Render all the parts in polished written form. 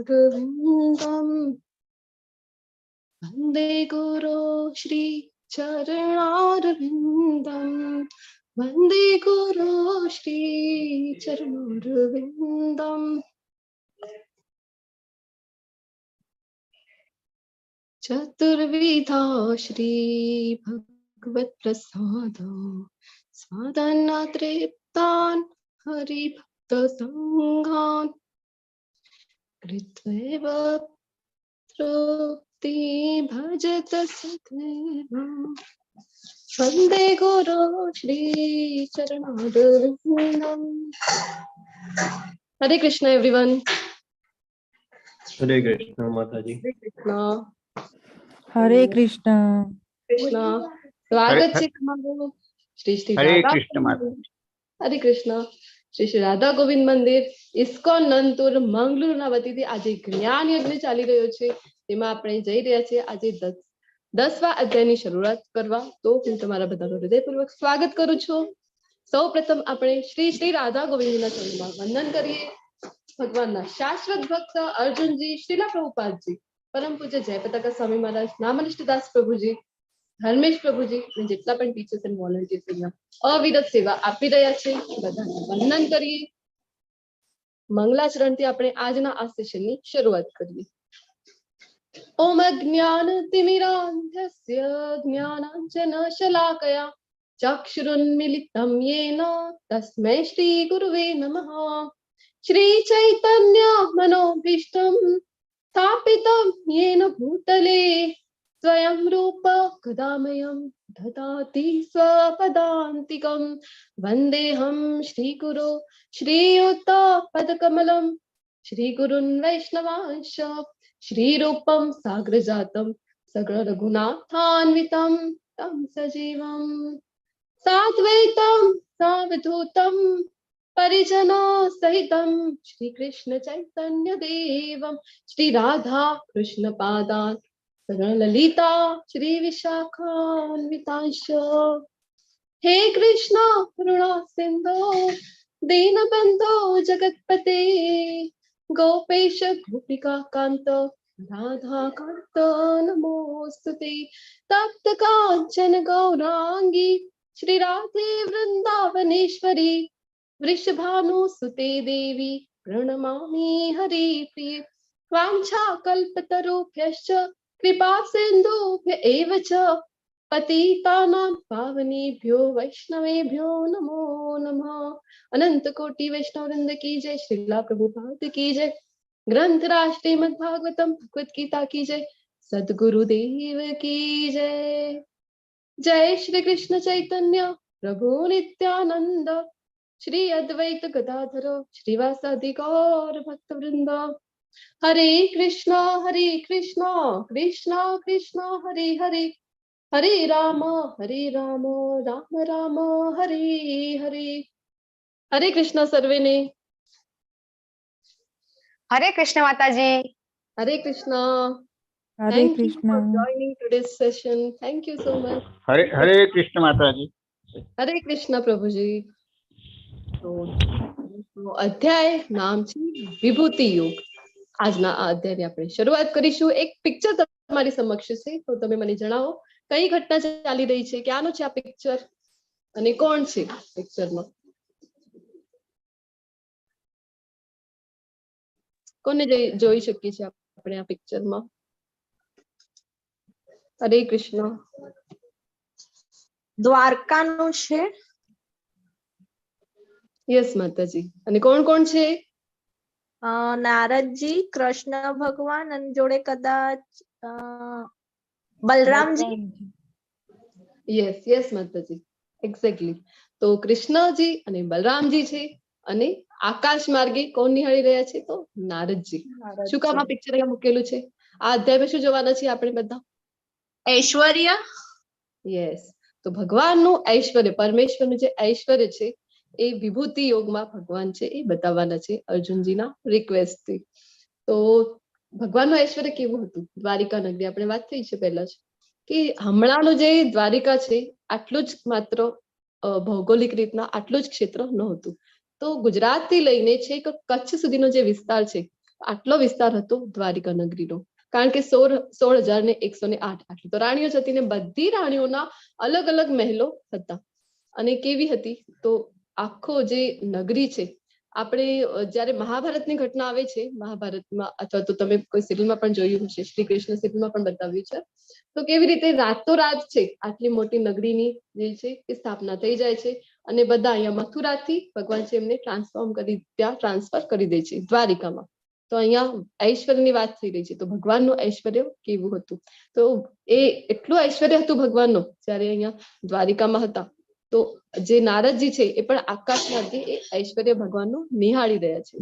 चरणारविन्दं वन्दे गुरो श्री चरणारविन्दं वन्दे गुरो श्री चरणारविन्दम् चतुर्विधा श्री भगवत प्रसाद स्वादना तृप्तान् हरिभक्त संघान् कृत्वैव तृप्ति भजत सदैव वन्दे गुरो श्री चरणारविन्दम्। हरे कृष्ण एवरीवन। हरे कृष्ण माता जी। हरे कृष्ण। हरे कृष्ण। कृष्ण स्वागत છે તમારું શ્રી શ્રી हरे રાધા कृष्ण माता। હરે કૃષ્ણ। શ્રી શ્રી રાધા ગોવિંદ મંદિર ઇસ્કોન નંતુર મંગલુરુના વતીથી આજે જ્ઞાન યજ્ઞ ચાલી રહ્યો છે, તેમાં આપણે જઈ રહ્યા છીએ આજે 10મા અધ્યાયની શરૂઆત કરવા। તો હું તમારા બધાનું હૃદયપૂર્વક સ્વાગત કરું છું। સૌપ્રથમ આપણે શ્રી શ્રી રાધા ગોવિંદના ચરણોમાં વંદન કરીએ। ભગવાનના શાશ્વત ભક્ત અર્જુનજી, શ્રીલા પ્રભુપાદજી, परम पूज्य जयपताका स्वामी महाराज, नामनिष्ठ दास प्रभुजी, धर्मेश प्रभुजी અને જેટલા પણ ટીચર્સ એન્ડ વોલન્ટિયર્સ અહીંયા અવિરત સેવા આપી રહ્યા છે, બધાને વંદન કરીએ। મંગલાચરણથી આપણે આજના આ સેશનની શરૂઆત કરીએ। ઓમ અજ્ઞાનતિમિરાન્ધસ્ય જ્ઞાનાંજનશલાકયા ચક્ષુરુન્મિલિतं येन तस्मै श्रीगुरुवे नमः। श्रीचैतन्य मनोभीष्टं स्थापितं येन भूतले स्वयं रूप कदामयं ददाति स्वपदान्तिकं। वन्देऽहं श्रीगुरो श्रीयुतपदकमलं श्रीगुरुन् वैष्णवांश श्रीरूपं साग्रजातं सगरघुनाथान्वितं तं सजीवं साद्वैतं सावधूतं परिजना सहितं श्री कृष्ण चैतन्य देवं श्री राधा कृष्ण पादान् ललिता श्री विशाखान्वितांश। हे कृष्ण करुणा सिंधो दीनबंधो जगत्पते गोपेश गोपिका कांत राधा कांत नमोस्तुते। तप्त कांचन गौरांगी श्री राधे वृंदावनेश्वरी वृषभानुसुते देवी प्रणमामि हरिप्रिये। वाञ्छाकल्पतरुभ्यश्च कृपा सिन्धुभ्य एव च पतितानां पावनेभ्यो वैष्णवेभ्यो नमो नमः। अनंत कोटि वैष्णव वृंद की जय। श्रीला प्रभुपाद की जय। ग्रंथराज श्रीमद् भागवतम भगवत गीता की जय। सद्गुरुदेव की जय। जय श्री कृष्ण चैतन्य प्रभु नित्यानंद श्री अद्वैत गदाधर श्रीवासादि गौर भक्त वृंद। हरे कृष्णा कृष्णा कृष्णा हरे हरे हरे राम राम राम हरे हरे। हरे कृष्णा सर्वेने। हरे कृष्ण माताजी। हरे कृष्णा। हरे Thank you Krishna. for joining today's session. Thank you so much. हरे कृष्ण माता जी। हरे कृष्णा प्रभुजी। तो અધ્યાય નામ છે વિભૂતિ યોગ। આજના આ અધ્યાયની આપણે શરૂઆત કરીશું। એક પિક્ચર તમારી સમક્ષ છે, તો તમે મને જણાવો કઈ ઘટના ચાલી રહી છે, ક્યાંનું છે આ પિક્ચર અને કોણ છે પિક્ચરમાં? કોને જોઈ શકીએ છીએ આપણે આ પિક્ચરમાં? હરે કૃષ્ણ। દ્વારકાનું છે। યસ માતાજી। અને કોણ કોણ છે? નારદજી, કૃષ્ણ ભગવાન અને જોડે કદાચ બલરામજી। યસ યસ માતાજી, એક્ઝેક્ટલી। તો કૃષ્ણજી અને બલરામજી છે અને આકાશ માર્ગે કોણ નિહાળી રહ્યા છે? તો નારદજી। શું કામ આ પિક્ચર અહીંયા મૂકેલું છે? આ અધ્યાયમાં શું જોવાના છીએ આપણે બધા? ઐશ્વર્ય। યસ। તો ભગવાનનું ઐશ્વર્ય, પરમેશ્વરનું જે ઐશ્વર્ય છે એ વિભૂતિ યોગમાં ભગવાન છે એ બતાવવાના છે અર્જુનજીના રિક્વેસ્ટથી। તો ભગવાનનું ઐશ્વર્ય કેવું હતું? દ્વારિકા નગરી આપણે વાત થઈ છે પહેલા જ કે હમણાંનું જે દ્વારિકા છે આટલું જ માત્ર ભૌગોલિક રીતના આટલું જ ક્ષેત્ર નહોતું। તો ગુજરાતથી લઈને છેક કચ્છ સુધીનો જે વિસ્તાર છે આટલો વિસ્તાર હતો દ્વારિકા નગરીનો, કારણ કે 16,108 આટલી તો રાણીઓ જ હતી ને બધી રાણીઓના અલગ અલગ મહેલો હતા. અને કેવી હતી તો આખો જે નગરી છે, આપણે જ્યારે મહાભારતની ઘટના આવે છે, મહાભારતમાં અથવા તો તમે કોઈ સિરિયલમાં પણ જોયું હશે, શ્રી કૃષ્ણ સિરિયલમાં પણ બતાવ્યું છે, તો કેવી રીતે રાતોરાત છે આટલી મોટી નગરીની જે છે એ સ્થાપના થઈ જાય છે અને બધા અહીંયા મથુરાથી ભગવાન છે એમને ત્યાં ટ્રાન્સફર કરી દે છે દ્વારિકામાં. તો અહીંયા ઐશ્વર્યની વાત થઈ રહી છે, તો ભગવાનનું ઐશ્વર્ય કેવું હતું, તો એ એટલું ઐશ્વર્ય હતું ભગવાનનું જ્યારે અહીંયા દ્વારિકામાં હતા. તો જે નારદજી છે એ પણ આકાશમાંથી એ ઐશ્વર્ય ભગવાનનું નિહાળી રહ્યા છે.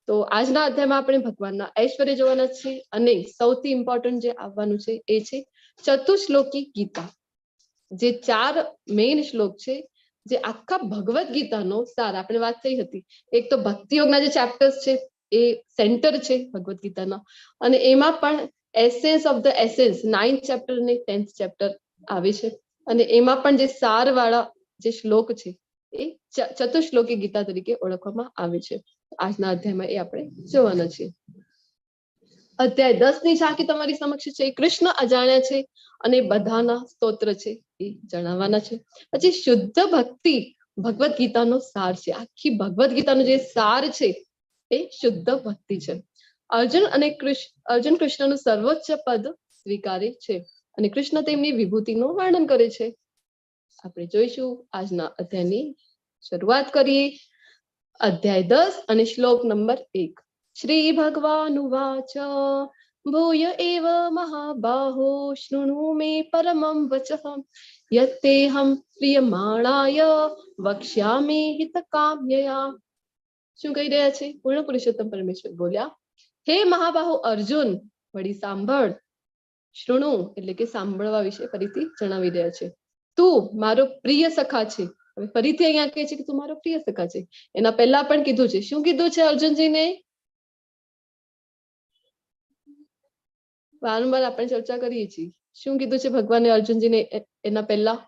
તો આજના અધ્યાયમાં આપણે ભગવાનના ઐશ્વર્ય જોવાના છે અને સૌથી ઇમ્પોર્ટન્ટ જે આવવાનું છે એ છે ચતુશ્લોકી ગીતા. જે 4 મેઇન શ્લોક છે, જે આખા ભગવદ ગીતાનો સાર, આપણે વાત થઈ હતી, એક તો ભક્તિ યોગના જે ચેપ્ટર્સ છે એ સેન્ટર છે ભગવદ ગીતાના, અને એમાં પણ essence of the essence 9th chapter અને 10th ચેપ્ટર આવે છે, અને એમાં પણ જે સાર વાળા જે શ્લોક છે એ ચતુશ્લોકી ગીતા તરીકે ઓળખવામાં આવે છે. આજના અધ્યાયમાં એ આપણે જોવાના છીએ. અધ્યાય 10 ની ઝાંખી તમારી સમક્ષ છે. કૃષ્ણ અજાણ્યા છે અને બધાના સ્તોત્ર છે એ જણાવવાના છે. પછી શુદ્ધ ભક્તિ ભગવદ ગીતાનો સાર છે. આખી ભગવદ ગીતાનો જે સાર છે એ શુદ્ધ ભક્તિ છે. અર્જુન કૃષ્ણનું સર્વોચ્ચ પદ સ્વીકારે છે અને કૃષ્ણ તેમની વિભૂતિનું વર્ણન કરે છે. આપણે જોઈશું આજના અધ્યાયની શરૂઆત કરીએ. અધ્યાય 10 અને શ્લોક નંબર 1. શ્રી ભગવાનુવાચ ભૂય એવ મહાબાહો શૃણુ મે પરમં વચઃ યત્તેહં પ્રિયમાણાય વક્ષ્યામિ હિતકામ્યયા. શું કહી રહ્યા છે? પૂર્ણ પુરુષોત્તમ પરમેશ્વર બોલ્યા, હે મહાબાહુ અર્જુન, વળી સાંભળ. શૃણુ એટલે કે સાંભળવા વિશે ફરીથી જણાવી રહ્યા છે. તું મારો પ્રિય સખા છે. હવે ફરીથી અહીંયા કહે છે કે તું મારો પ્રિય સખા છે. એના પહેલા પણ કીધું છે. શું કીધું છે અર્જુનજીને? વારંવાર આપણે ચર્ચા કરીએ છીએ. શું કીધું છે ભગવાને અર્જુનજીને એના પહેલા?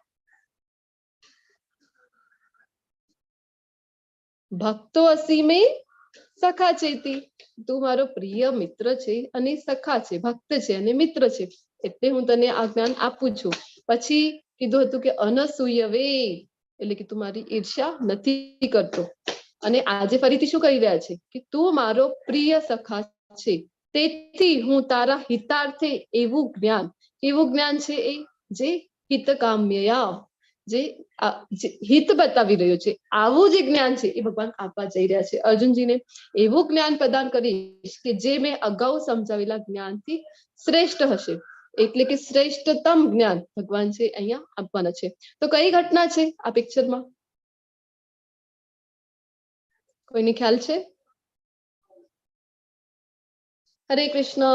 ભક્તો અસીમે સખા ચેતી. તું મારો પ્રિય મિત્ર છે અને સખા છે, ભક્ત છે અને મિત્ર છે, એટલે હું તને આ જ્ઞાન આપું છું. પછી કીધું હતું કે અનસૂયવે એટલે કે તું મારી ઈર્ષ્યા નથી કરતો. અને આજે ફરીથી શું કહી રહ્યા છે કે તું મારો પ્રિય સખા છે, તેથી હું તારા હિતાર્થે એવું જ્ઞાન છે એ જે હિતકામ્યયા, જે હિત બતાવી રહ્યો છે, આવું જે જ્ઞાન છે એ ભગવાન આપવા જઈ રહ્યા છે અર્જુનજીને. એવું જ્ઞાન પ્રદાન કરીશ કે જે મેં અગાઉ સમજાવેલા જ્ઞાનથી શ્રેષ્ઠ હશે, એટલે કે શ્રેષ્ઠતમ જ્ઞાન ભગવાન છે અહીંયા આપવાના છે. તો કઈ ઘટના છે આ પિક્ચરમાં? કોઈને ખ્યાલ છે? હરે કૃષ્ણ.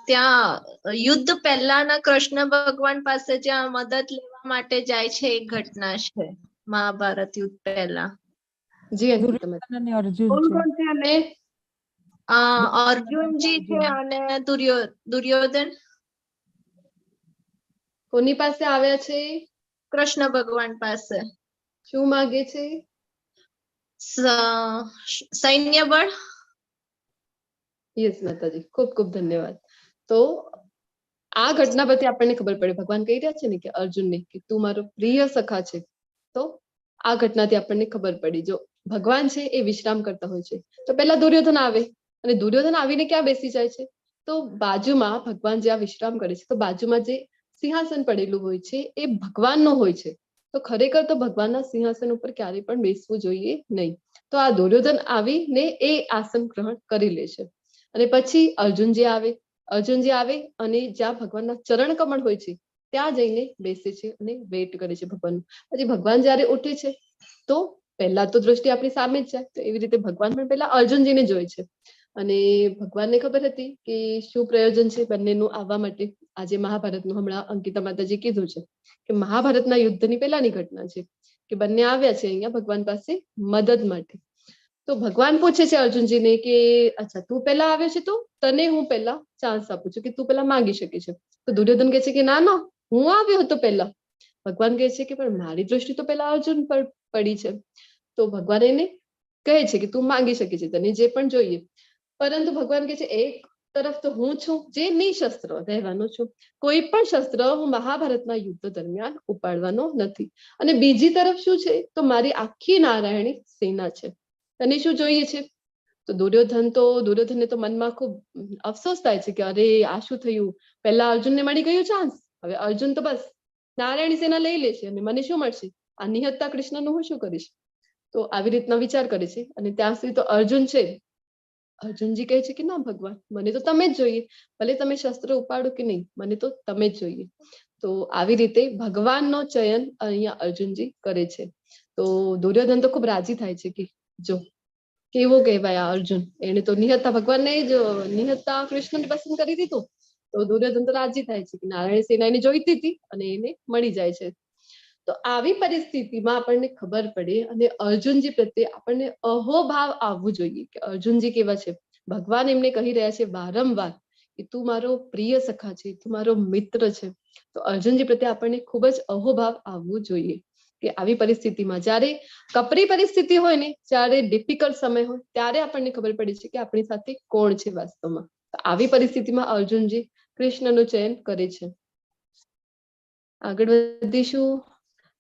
ત્યાં યુદ્ધ પહેલાના કૃષ્ણ ભગવાન પાસે જ્યાં મદદ લેવા માટે જાય છે એ ઘટના છે મહાભારત યુદ્ધ પહેલા. જી અંકિત, તમે દુર્યોધન અને અર્જુન કોણ છે. કોણ છે? અને અર્જુનજી છે અને દુર્યોધન કોની પાસે આવ્યા છે? કૃષ્ણ ભગવાન પાસે. શું માંગે છે? સૈન્ય બળ. યસ માતાજી, ખૂબ ખૂબ ધન્યવાદ. તો આ ઘટના પરથી આપણને ખબર પડે, ભગવાન કહી રહ્યા છે ને કે અર્જુનને કે તું મારો પ્રિય સખા છે. તો આ ઘટનાથી આપણને ખબર પડી. જો ભગવાન છે એ વિશ્રામ કરતા હોય છે, તો પહેલા દુર્યોધન આવે, અને દુર્યોધન આવીને ક્યાં બેસી જાય છે? તો બાજુમાં ભગવાન જ્યાં વિશ્રામ કરે છે, તો બાજુમાં જે સિંહાસન પડેલું હોય છે એ ભગવાનનું હોય છે. તો ખરેખર તો ભગવાનના સિંહાસન ઉપર ક્યારેય પણ બેસવું જોઈએ નહીં. તો આ દુર્યોધન આવીને એ આસન ગ્રહણ કરી લે છે. અને પછી અર્જુનજી આવે અને જ્યાં ભગવાનના ચરણ કમળ હોય છે ત્યાં જઈને બેસે છે અને વેઇટ કરે છે ભગવાનનું. પછી ભગવાન જયારે ઉઠે છે તો પહેલા તો દ્રષ્ટિ આપણી સામે જ જાય, તો એવી રીતે ભગવાન પણ પહેલા અર્જુનજીને જોઈ છે. અને ભગવાનને ખબર હતી કે શું પ્રયોજન છે બંનેનું આવવા માટે. આજે મહાભારતનું હમણાં અંકિતા માતાજી કીધું છે કે મહાભારતના યુદ્ધની પહેલાની ઘટના છે કે બંને આવ્યા છે અહીંયા ભગવાન પાસે મદદ માટે. તો ભગવાન પૂછે છે અર્જુનજીને કે અચ્છા તું પહેલા આવ્યો છે, તો તને હું પહેલા ચાન્સ આપું છું કે તું પહેલા માંગી શકે છે. તો દુર્યોધન કહે છે કે ના ના, હું આવ્યો હતો પહેલા. ભગવાન કહે છે કે પણ મારી દ્રષ્ટિ તો પહેલા અર્જુન પર પડી છે. તો ભગવાન એને કહે છે કે તું માંગી શકે છે તને જે પણ જોઈએ, પરંતુ ભગવાન કહે છે એક તરફ તો હું છું જે નિશસ્ત્ર રહેવાનો છું, કોઈ પણ શસ્ત્ર હું મહાભારતના યુદ્ધ દરમિયાન ઉપાડવાનો નથી, અને બીજી તરફ શું છે તો મારી આખી નારાયણી સેના છે. તને શું જોઈએ છે? તો દુર્યોધનને તો મનમાં ખૂબ અફસોસ થાય છે કે અરે આ શું થયું, પહેલા અર્જુનને મળી ગયું ચાન્સ, હવે અર્જુન તો બસ નારાયણી સેના લઈ લે છે અને મને શું મળશે, આ નિહત્તા કૃષ્ણનું હું શું કરીશ? તો આવી રીતના વિચાર કરે છે. અને ત્યાં સુધી તો અર્જુન છે, અર્જુનજી કહે છે કે ના ભગવાન, મને તો તમે જ જોઈએ, ભલે તમે શસ્ત્ર ઉપાડો કે નહીં, મને તો તમે જ જોઈએ. તો આવી રીતે ભગવાનનો ચયન અહીંયા અર્જુનજી કરે છે. તો દુર્યોધન તો ખૂબ રાજી થાય છે કે જો કેવો કહેવાય આ અર્જુન, એને તો નિહત્તા ભગવાનને જ નિહત્તા કૃષ્ણને પસંદ કરી દીધું. તો દુર્યોધન તો રાજી થાય છે કે નારાયણ સેના એને જોઈતી હતી અને એને મળી જાય છે. તો આવી પરિસ્થિતિમાં આપણને ખબર પડે અને અર્જુનજી પ્રત્યે આપણને અહોભાવ આવવું જોઈએ કે અર્જુનજી કેવા છે. ભગવાન એમને કહી રહ્યા છે વારંવાર કે તું મારો પ્રિય સખા છે, તું મારો મિત્ર છે. તો અર્જુનજી પ્રત્યે આપણને ખૂબ જ અહોભાવ આવવું જોઈએ કે આવી પરિસ્થિતિમાં, જ્યારે કપરી પરિસ્થિતિ હોય ને, જ્યારે ડિફિકલ્ટ સમય હોય, ત્યારે આપણને ખબર પડે છે કે આપણી સાથે કોણ છે વાસ્તવમાં. તો આવી પરિસ્થિતિમાં અર્જુનજી કૃષ્ણનું ચયન કરે છે. આગળ વધીશું.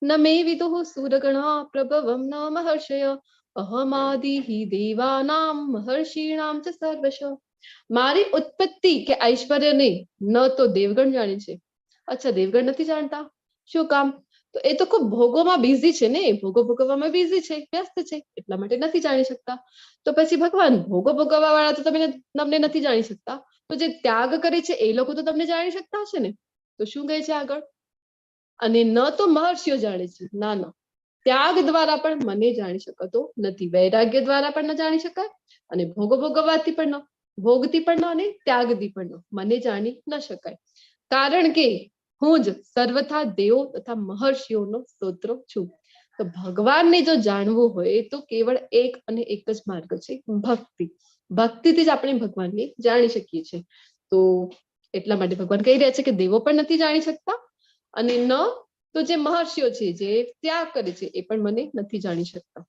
ન મે વિદુઃ સુરગણા પ્રભવમ ન મહર્ષય અહમાદિઃ દેવાનામ મહર્ષિણામ ચ સર્વશ. મારી ઉત્પત્તિ કે ઐશ્વર્યને ન તો દેવગણ જાણે છે. અચ્છા, દેવગણ નથી જાણતા, શું કામ? તો એ તો ખૂબ ભોગોમાં બિઝી છે ને, ભોગો ભોગવવામાં બિઝી છે, વ્યસ્ત છે, એટલા માટે નથી જાણી શકતા. તો પછી ભગવાન, ભોગો ભોગવવા વાળા તો તમને નથી જાણી શકતા, તો જે ત્યાગ કરે છે એ લોકો તો તમને જાણી શકતા હશે ને. તો શું કહે છે આગળ? અને ન તો મહર્ષિઓ જાણે છે, ના ના, ત્યાગ દ્વારા પણ મને જાણી શકાતો નથી, વૈરાગ્ય દ્વારા પણ ન જાણી શકાય, અને ભોગો ભોગવવાથી પણ ન, ભોગથી પણ ન, અને ત્યાગથી પણ ન, મને જાણી ન શકાય. કારણ કે હું જ સર્વથા દેવો તથા મહર્ષિઓનો સ્તોત્ર છું. તો ભગવાનને જો જાણવું હોય તો કેવળ એક અને એક જ માર્ગ છે, ભક્તિ. ભક્તિથી જ આપણે ભગવાનને જાણી શકીએ છીએ. તો એટલા માટે ભગવાન કહી રહ્યા છે કે દેવો પણ નથી જાણી શકતા, અને ન તો જે મહર્ષિઓ છે જે ત્યાગ કરે છે એ પણ મને નથી જાણી શકતા.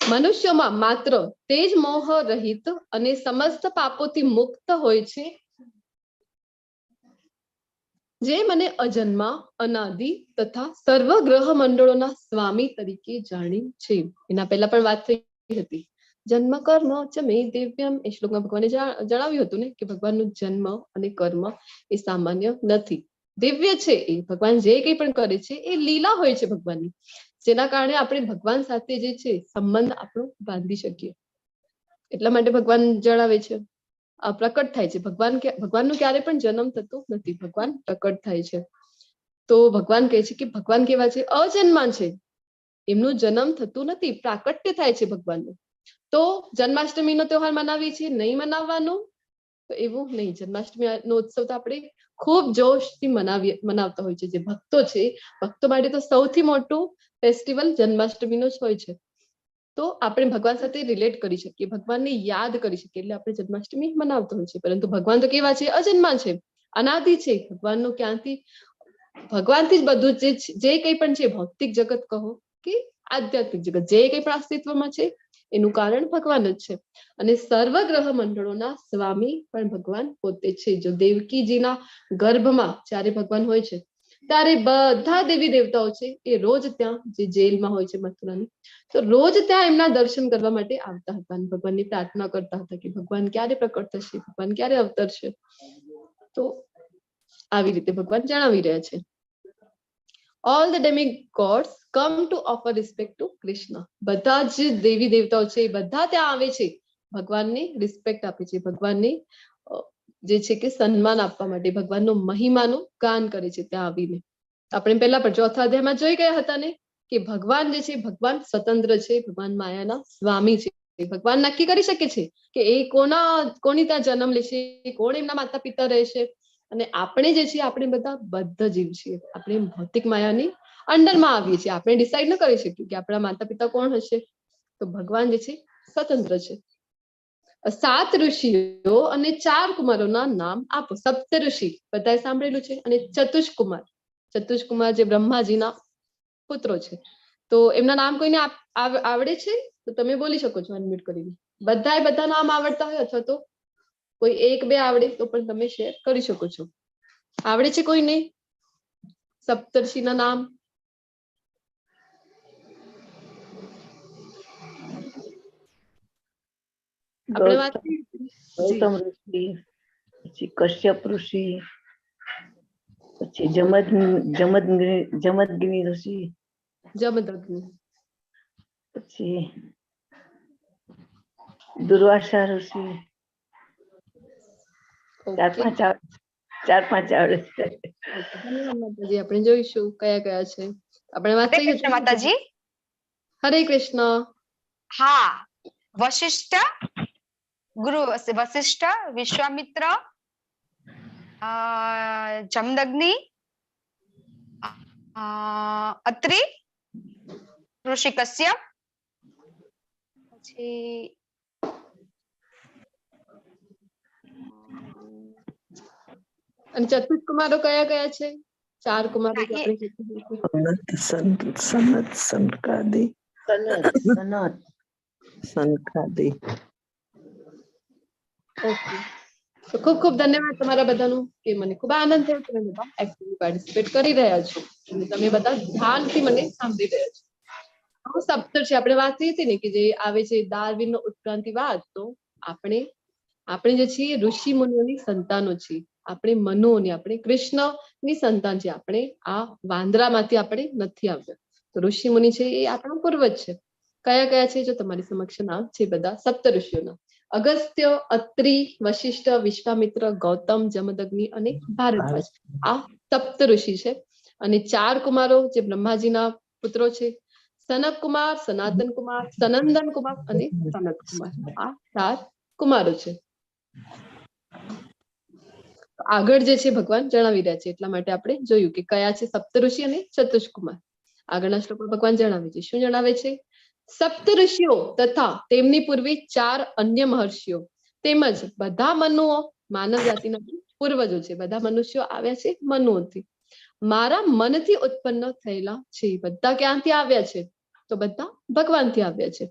મનુષ્યોમાં માત્ર તે જ મોહ રહિત અને સમસ્ત પાપોથી મુક્ત હોય છે જે મને અજન્મા, અનાદિ તથા સર્વ ગ્રહ મંડળોના સ્વામી તરીકે જાણી છે. એના પહેલા પણ વાત થઈ હતી. જન્મ કર્મ ચ મે દિવ્યમ, એ શ્લોકમાં ભગવાને જણાવ્યું હતું ને કે ભગવાનનું જન્મ અને કર્મ એ સામાન્ય નથી, દિવ્ય છે. એ ભગવાન જે કંઈ પણ કરે છે એ લીલા હોય છે ભગવાનની, જેના કારણે આપણે ભગવાન સાથે જે છે સંબંધ આપણો બાંધી શકીએ. એટલા માટે ભગવાન જણાવે છે, પ્રકટ થાય છે. ભગવાનનું ક્યારે પણ જન્મ થતો નથી, ભગવાન પ્રકટ થાય છે. તો ભગવાન કહે છે કે ભગવાન કેવા છે? અજન્મા છે, એમનું જન્મ થતું નથી, પ્રાકટ્ય થાય છે ભગવાનનું. તો જન્માષ્ટમીનો તહેવાર મનાવીએ છીએ, નહીં મનાવવાનો? તો એવું નહીં. જન્માષ્ટમીનો ઉત્સવ તો આપણે ખૂબ જોશથી મનાવતા હોય છે. જે ભક્તો છે, ભક્તો માટે તો સૌથી મોટું ફેસ્ટિવલ જન્માષ્ટમીનો જ હોય છે. તો આપણે ભગવાન સાથે રિલેટ કરી શકીએ, ભગવાનને યાદ કરી શકીએ, એટલે આપણે જન્માષ્ટમી મનાવતા હોય છે. પરંતુ ભગવાન તો કેવા છે? અજન્મા છે, અનાદિ છે. ભગવાનનું ક્યાંથી, ભગવાનથી જ બધું જે કંઈ પણ છે, ભૌતિક જગત કહો કે આધ્યાત્મિક જગત, જે કંઈ પણ અસ્તિત્વમાં છે એનું કારણ ભગવાન જ છે. અને સર્વ ગ્રહ મંડળોના સ્વામી પણ ભગવાન પોતે છે. જો દેવકીજીના ગર્ભમાં જ્યારે ભગવાન હોય છે ત્યારે બધા દેવી દેવતાઓ છે એ રોજ ત્યાં, જે જેલમાં હોય છે મથુરાની, તો રોજ ત્યાં એમના દર્શન કરવા માટે આવતા હતા, અને ભગવાનની પ્રાર્થના કરતા હતા કે ભગવાન ક્યારે પ્રકટ થશે, ભગવાન ક્યારે અવતરશે. તો આવી રીતે ભગવાન જણાવી રહ્યા છે. All the demigods come to offer respect to Krishna. બધા જ દેવી દેવતાઓ છે બધા ત્યાં આવે છે, ભગવાનને રિસ્પેક્ટ આપે છે, ભગવાનને જે છે કે સન્માન આપવા માટે, ભગવાનનો મહિમાનું ગાન કરે છે ત્યાં આવીને. આપણે પહેલા પણ ચોથા અધ્યાયમાં જોઈ ગયા હતા ને કે ભગવાન જે છે, ભગવાન સ્વતંત્ર છે, ભગવાન માયાના સ્વામી છે. ભગવાન નક્કી કરી શકે છે કે એ કોની ત્યાં જન્મ લેશે, કોણ એમના માતા પિતા રહેશે. અને આપણે જે છીએ, આપણે બધા બદ્ધ જીવ છીએ, આપણે ભૌતિક માયાની અંડરમાં આવીએ છીએ. આપણે ડિસાઈડ ન કરી શકીએ કે આપણા માતા પિતા કોણ હશે. તો ભગવાન જે છે સ્વતંત્ર છે. 7 ઋષિઓ અને 4 કુમારોના નામ આપો. સપ્ત ઋષિ બધાએ સાંભળેલું છે, અને ચતુષ્કુમાર જે બ્રહ્માજીના પુત્રો છે. તો એમના નામ કોઈને આવડે છે તો તમે બોલી શકો છો અનમ્યુટ કરીને. બધા નામ આવડતા હોય અથવા તો કોઈ એક બે આવડે તો પણ તમે શેર કરી શકો છો. આવડે છે કોઈને સપ્તર્ષિના નામ? આપણે વાત કરી ગૌતમ ઋષિ, પછી કશ્યપ ઋષિ, પછી જમદગ્નિ ઋષિ, જમદગ્નિ, પછી દુર્વાસા ઋષિ. ચાર પાંચ આવડે છે. ધન્યવાદ માતાજી. આપણે જોઈશું કયા કયા છે. આપણે વાત હરે કૃષ્ણ માતાજી. હરે કૃષ્ણ. હા, વશિષ્ઠ, ગુરુ વશિષ્ઠ, વિશ્વામિત્ર, જમદગ્નિ, અત્રિ, ઋષિ કશ્યપ, પછી અને ચતુર્થ કુમારો કયા કયા છે? 4 કુમારો જે આપણે સનકાદી. ઓકે. તો ખૂબ ખૂબ ધન્યવાદ તમારા બધાનું કે મને ખૂબ આનંદ થયો તમે બધા એક્ટિવલી પાર્ટિસિપેટ કરી રહ્યા છો અને તમે બધા ધ્યાનથી મને સાંભળી રહ્યા છો. સપ્તર્ષિ આપણે વાત કરી હતી ને કે જે આવે છે ડાર્વિનનો ઉત્ક્રાંતિવાદ. તો આપણે જે છીએ ઋષિ મુનિઓની સંતાનો છીએ. આપણે મનુઓની, આપણે કૃષ્ણની સંતાન છે. આપણે આ વાંદરામાંથી આપણે નથી આવ્યા. તો ઋષિ મુનિ છે એ આપણા પૂર્વજ છે. કયા કયા છે? જો તમારી સમક્ષ નામ છે બધા સપ્ત ઋષિઓના: અગસ્ત્ય, અત્રિ, વશિષ્ઠ, વિશ્વામિત્ર, ગૌતમ, જમદગ્નિ અને ભારદ્વાજ. આ સપ્ત ઋષિ છે. અને 4 કુમારો જે બ્રહ્માજીના પુત્રો છે: સનક કુમાર, સનાતન કુમાર, સનંદન કુમાર અને સનત કુમાર. આ 4 કુમારો છે. આગળ જે છે ભગવાન જણાવી રહ્યા છે એટલા માટે આપણે જોયું કે કયા છે સપ્ત ઋષિ અને ચતુષ કુમાર. આગળના શ્લોકમાં ભગવાન જણાવે છે. શું જણાવે છે? સપ્ત ઋષિઓ તથા તેમની પૂર્વે 4 અન્ય મહર્ષિઓ તેમજ બધા મનુઓ માનવ જાતિના પૂર્વજો છે. બધા મનુષ્યો આવ્યા છે મનુઓથી. મારા મનથી ઉત્પન્ન થયેલા છે. બધા ક્યાંથી આવ્યા છે? તો બધા ભગવાનથી આવ્યા છે.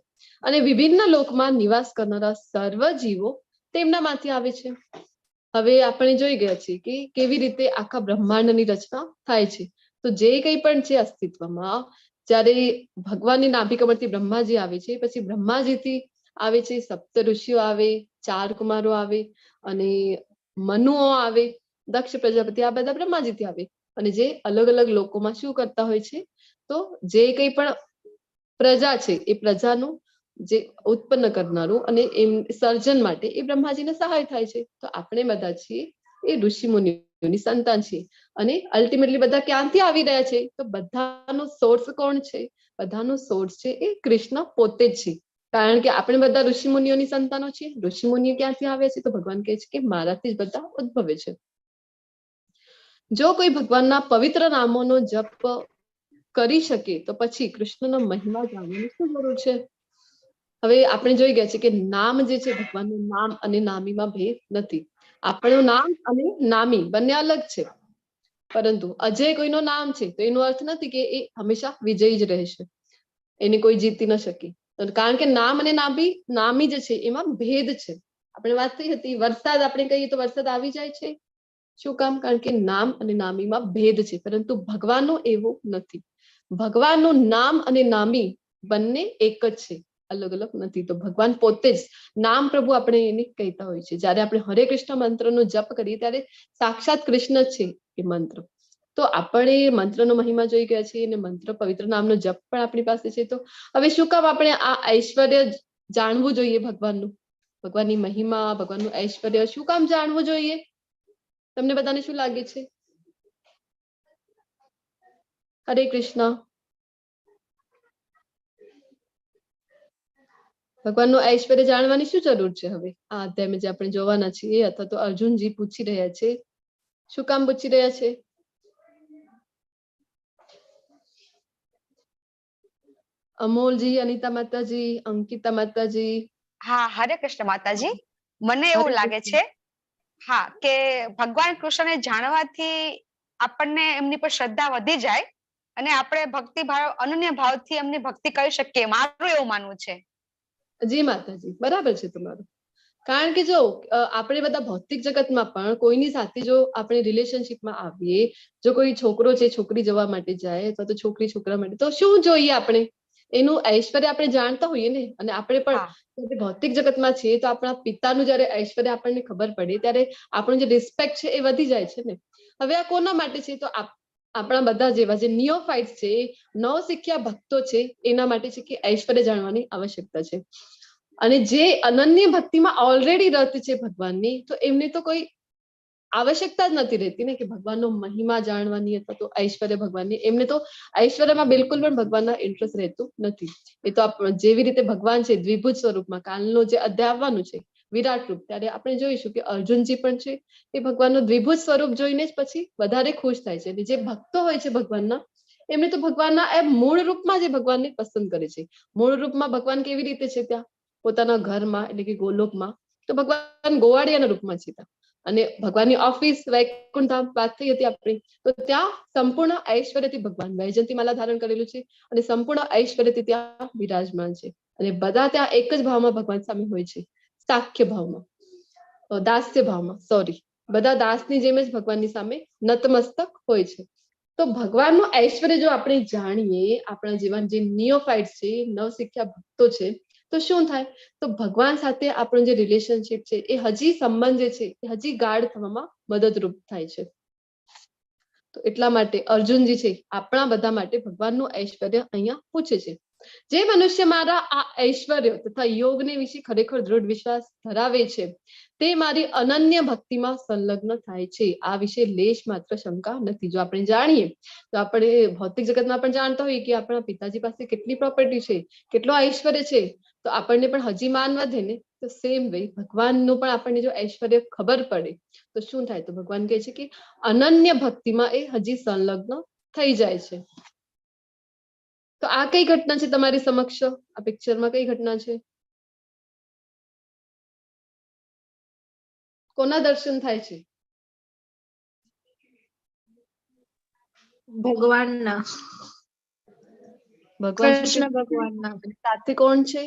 અને વિભિન્ન લોકમાં નિવાસ કરનારા સર્વ જીવો તેમનામાંથી આવે છે. હવે આપણે જોઈ ગયા છીએ કે કેવી રીતે આખા બ્રહ્માંડની રચના થાય છે. તો જે કંઈ પણ છે અસ્તિત્વમાં, જ્યારે ભગવાનની નાભી કમળથી બ્રહ્માજી આવે છે, પછી બ્રહ્માજીથી આવે છે સપ્ત ઋષિઓ આવે, 4 કુમારો આવે અને મનુઓ આવે, દક્ષ પ્રજાપતિ, આ બધા બ્રહ્માજીથી આવે. અને જે અલગ અલગ લોકોમાં શું કરતા હોય છે? તો જે કંઈ પણ પ્રજા છે એ પ્રજાનું જે ઉત્પન્ન કરનારું અને એમ સર્જન માટે એ બ્રહ્માજીને સહાય થાય છે. તો આપણે બધા છીએ એ ઋષિ મુનિઓની સંતાન છીએ. અને અલ્ટિમેટલી બધા ક્યાંથી આવી રહ્યા છે? તો બધાનો સોર્સ કોણ છે? બધાનો સોર્સ છે એ કૃષ્ણ પોતે જ છે. કારણ કે આપણે બધા ઋષિ મુનિઓની સંતાનો છીએ. ઋષિ મુનિઓ ક્યાંથી આવ્યા છે? તો ભગવાન કહે છે કે મારાથી જ બધા ઉદ્ભવે છે. જો કોઈ ભગવાનના પવિત્ર નામોનો જપ કરી શકે તો પછી કૃષ્ણનો મહિમા જાણવાની શું જરૂર છે? હવે આપણે જોઈ ગયા છે કે નામ જે છે ભગવાનનું નામ અને નામીમાં ભેદ નથી. આપણું નામ અને નામી બંને અલગ છે. પરંતુ અજય કોઈનું નામ છે તો એનો અર્થ નથી કે એ હંમેશા વિજયી જ રહેશે, એને કોઈ જીતી ન શકે. કારણ કે નામ અને નામી જે છે એમાં ભેદ છે. આપણે વાત થઈ હતી વરસાદ આપણે કહીએ તો વરસાદ આવી જાય છે. શું કામ? કારણ કે નામ અને નામીમાં ભેદ છે. પરંતુ ભગવાનનું એવું નથી. ભગવાનનું નામ અને નામી બંને એક જ છે, અલગ અલગ નથી. તો ભગવાન પોતે જ નામ પ્રભુ આપણે એને કહેતા હોય છે. જ્યારે આપણે હરે કૃષ્ણ મંત્રનો જપ કરીએ ત્યારે સાક્ષાત કૃષ્ણ છે એ મંત્ર. તો આપણે મંત્રનો મહિમા જોઈ ગયા છીએ અને મંત્ર પવિત્ર નામનો જપ પણ આપણી પાસે છે. તો હવે શું કામ આપણે આ ઐશ્વર્ય જાણવું જોઈએ? ભગવાનની મહિમા, ભગવાનનું ઐશ્વર્ય શું કામ જાણવું જોઈએ? તમને બધાને શું લાગે છે? હરે કૃષ્ણ. ભગવાનનું ઐશ્વર્ય જાણવાની શું જરૂર છે? હવે આ અધ્યાયમાં જે આપણે જોવાના છીએ અથવા તો અર્જુનજી પૂછી રહ્યા છે, શું કામ પૂછી રહ્યા છે? અમોલજી, અનિતા માતાજી, અંકિતા માતાજી. હા, હરે કૃષ્ણ માતાજી. મને એવું લાગે છે હા કે ભગવાન કૃષ્ણને જાણવાથી આપણને એમની પર શ્રદ્ધા વધી જાય અને આપણે ભક્તિ ભાવ અનન્ય ભાવથી એમની ભક્તિ કરી શકીએ, મારું એવું માનવું છે. જી માતાજી, બરાબર છે તમારું. કારણ કે જો આપણે બધા ભૌતિક જગતમાં પણ કોઈની સાથે જો આપણે રિલેશનશીપમાં આવીએ, જો કોઈ છોકરો છે છોકરી જવા માટે જાય અથવા તો છોકરી છોકરા માટે, તો શું જોઈએ આપણે? એનું ઐશ્વર્ય આપણે જાણતા હોઈએ ને. અને આપણે પણ ભૌતિક જગતમાં છીએ તો આપણા પિતાનું જયારે ઐશ્વર્ય આપણને ખબર પડે ત્યારે આપણું જે રિસ્પેક્ટ છે એ વધી જાય છે ને. હવે આ કોના માટે છે? તો આપણા બધા જેવા જે નિયોફાઇટ્સ છે, નવશીખ્યા ભક્તો છે, એના માટે છે કે ઐશ્વર્ય જાણવાની આવશ્યકતા છે. અને જે અનન્ય ભક્તિમાં ઓલરેડી રત છે ભગવાનની, તો એમને તો કોઈ આવશ્યકતા જ નથી રહેતી ને કે ભગવાનનો મહિમા જાણવાની અથવા તો ઐશ્વર્ય ભગવાનની. એમને તો ઐશ્વર્યમાં બિલકુલ પણ ભગવાનના ઇન્ટરેસ્ટ રહેતું નથી. એ તો જેવી રીતે ભગવાન છે દ્વિભુજ સ્વરૂપમાં, કાલનો જે અધ્યાય આવવાનું છે વિરાટ રૂપ, ત્યારે આપણે જોઈશું કે અર્જુનજી પણ છે એ ભગવાનનું દ્વિભુજ સ્વરૂપ જોઈને જ પછી વધારે ખુશ થાય છે. જે ભક્તો હોય છે ભગવાનના, એમને તો ભગવાનના એ મૂળ રૂપમાં જે ભગવાનને પસંદ કરે છે. મૂળ રૂપમાં ભગવાન કેવી રીતે છે? ત્યાં પોતાના ઘરમાં એટલે કે ગોલોકમાં, તો ભગવાન ગોવાળિયાના રૂપમાં છે ત્યાં. અને ભગવાનની ઓફિસ વૈકુંઠ ધામ વાત થઈ હતી આપણી, તો ત્યાં સંપૂર્ણ ઐશ્વર્યથી ભગવાન વૈજયંતી માલા ધારણ કરેલું છે અને સંપૂર્ણ ઐશ્વર્યથી ત્યાં વિરાજમાન છે. અને બધા ત્યાં એક જ ભાવમાં ભગવાન સામે હોય છે, સાખ્ય ભાવમાં, દાસ્ય ભાવમાં, સોરી, બધા દાસની જેમ જ ભગવાનની સામે નતમસ્તક હોય છે. તો ભગવાનનું ઐશ્વર્ય જો આપણે જાણીએ, આપણા જીવન જે નિયોફાઇટ્સ છે, નવશીખ્યા ભક્તો છે, તો શું થાય? તો ભગવાન સાથે આપણું જે રિલેશનશીપ છે એ હજી સંબંધ જે છે એ હજી ગાઢ થવામાં મદદરૂપ થાય છે. તો એટલા માટે અર્જુનજી છે આપણા બધા માટે ભગવાનનું ઐશ્વર્ય અહીંયા પૂછે છે. જે મનુષ્ય મારા આ ઐશ્વર્ય તથા યોગને વિશે ખરેખર દૃઢ વિશ્વાસ ધરાવે છે, તે મારી અનન્ય ભક્તિમાં સંલગ્ન થાય છે. આ વિશે લેશ માત્ર શંકા નથી. જો આપણે જાણીએ તો આપણે ભૌતિક જગતમાં પણ જાણતા હોઈએ કે આપણા પિતાજી પાસે કેટલી પ્રોપર્ટી છે, કેટલો ઐશ્વર્ય છે, તો આપણને પણ હજી માન વધે ને. તો સેમ વે ભગવાનનું પણ આપણને જો ઐશ્વર્ય ખબર પડે તો શું થાય? તો ભગવાન કહે છે કે અનન્ય ભક્તિમાં એ હજી સંલગ્ન થઈ જાય છે. તો આ કઈ ઘટના છે તમારી સમક્ષ? આ પિક્ચરમાં કઈ ઘટના છે? કોના દર્શન થાય છે? ભગવાનના, ભગવાન કૃષ્ણ ભગવાનના. સાથે કોણ છે?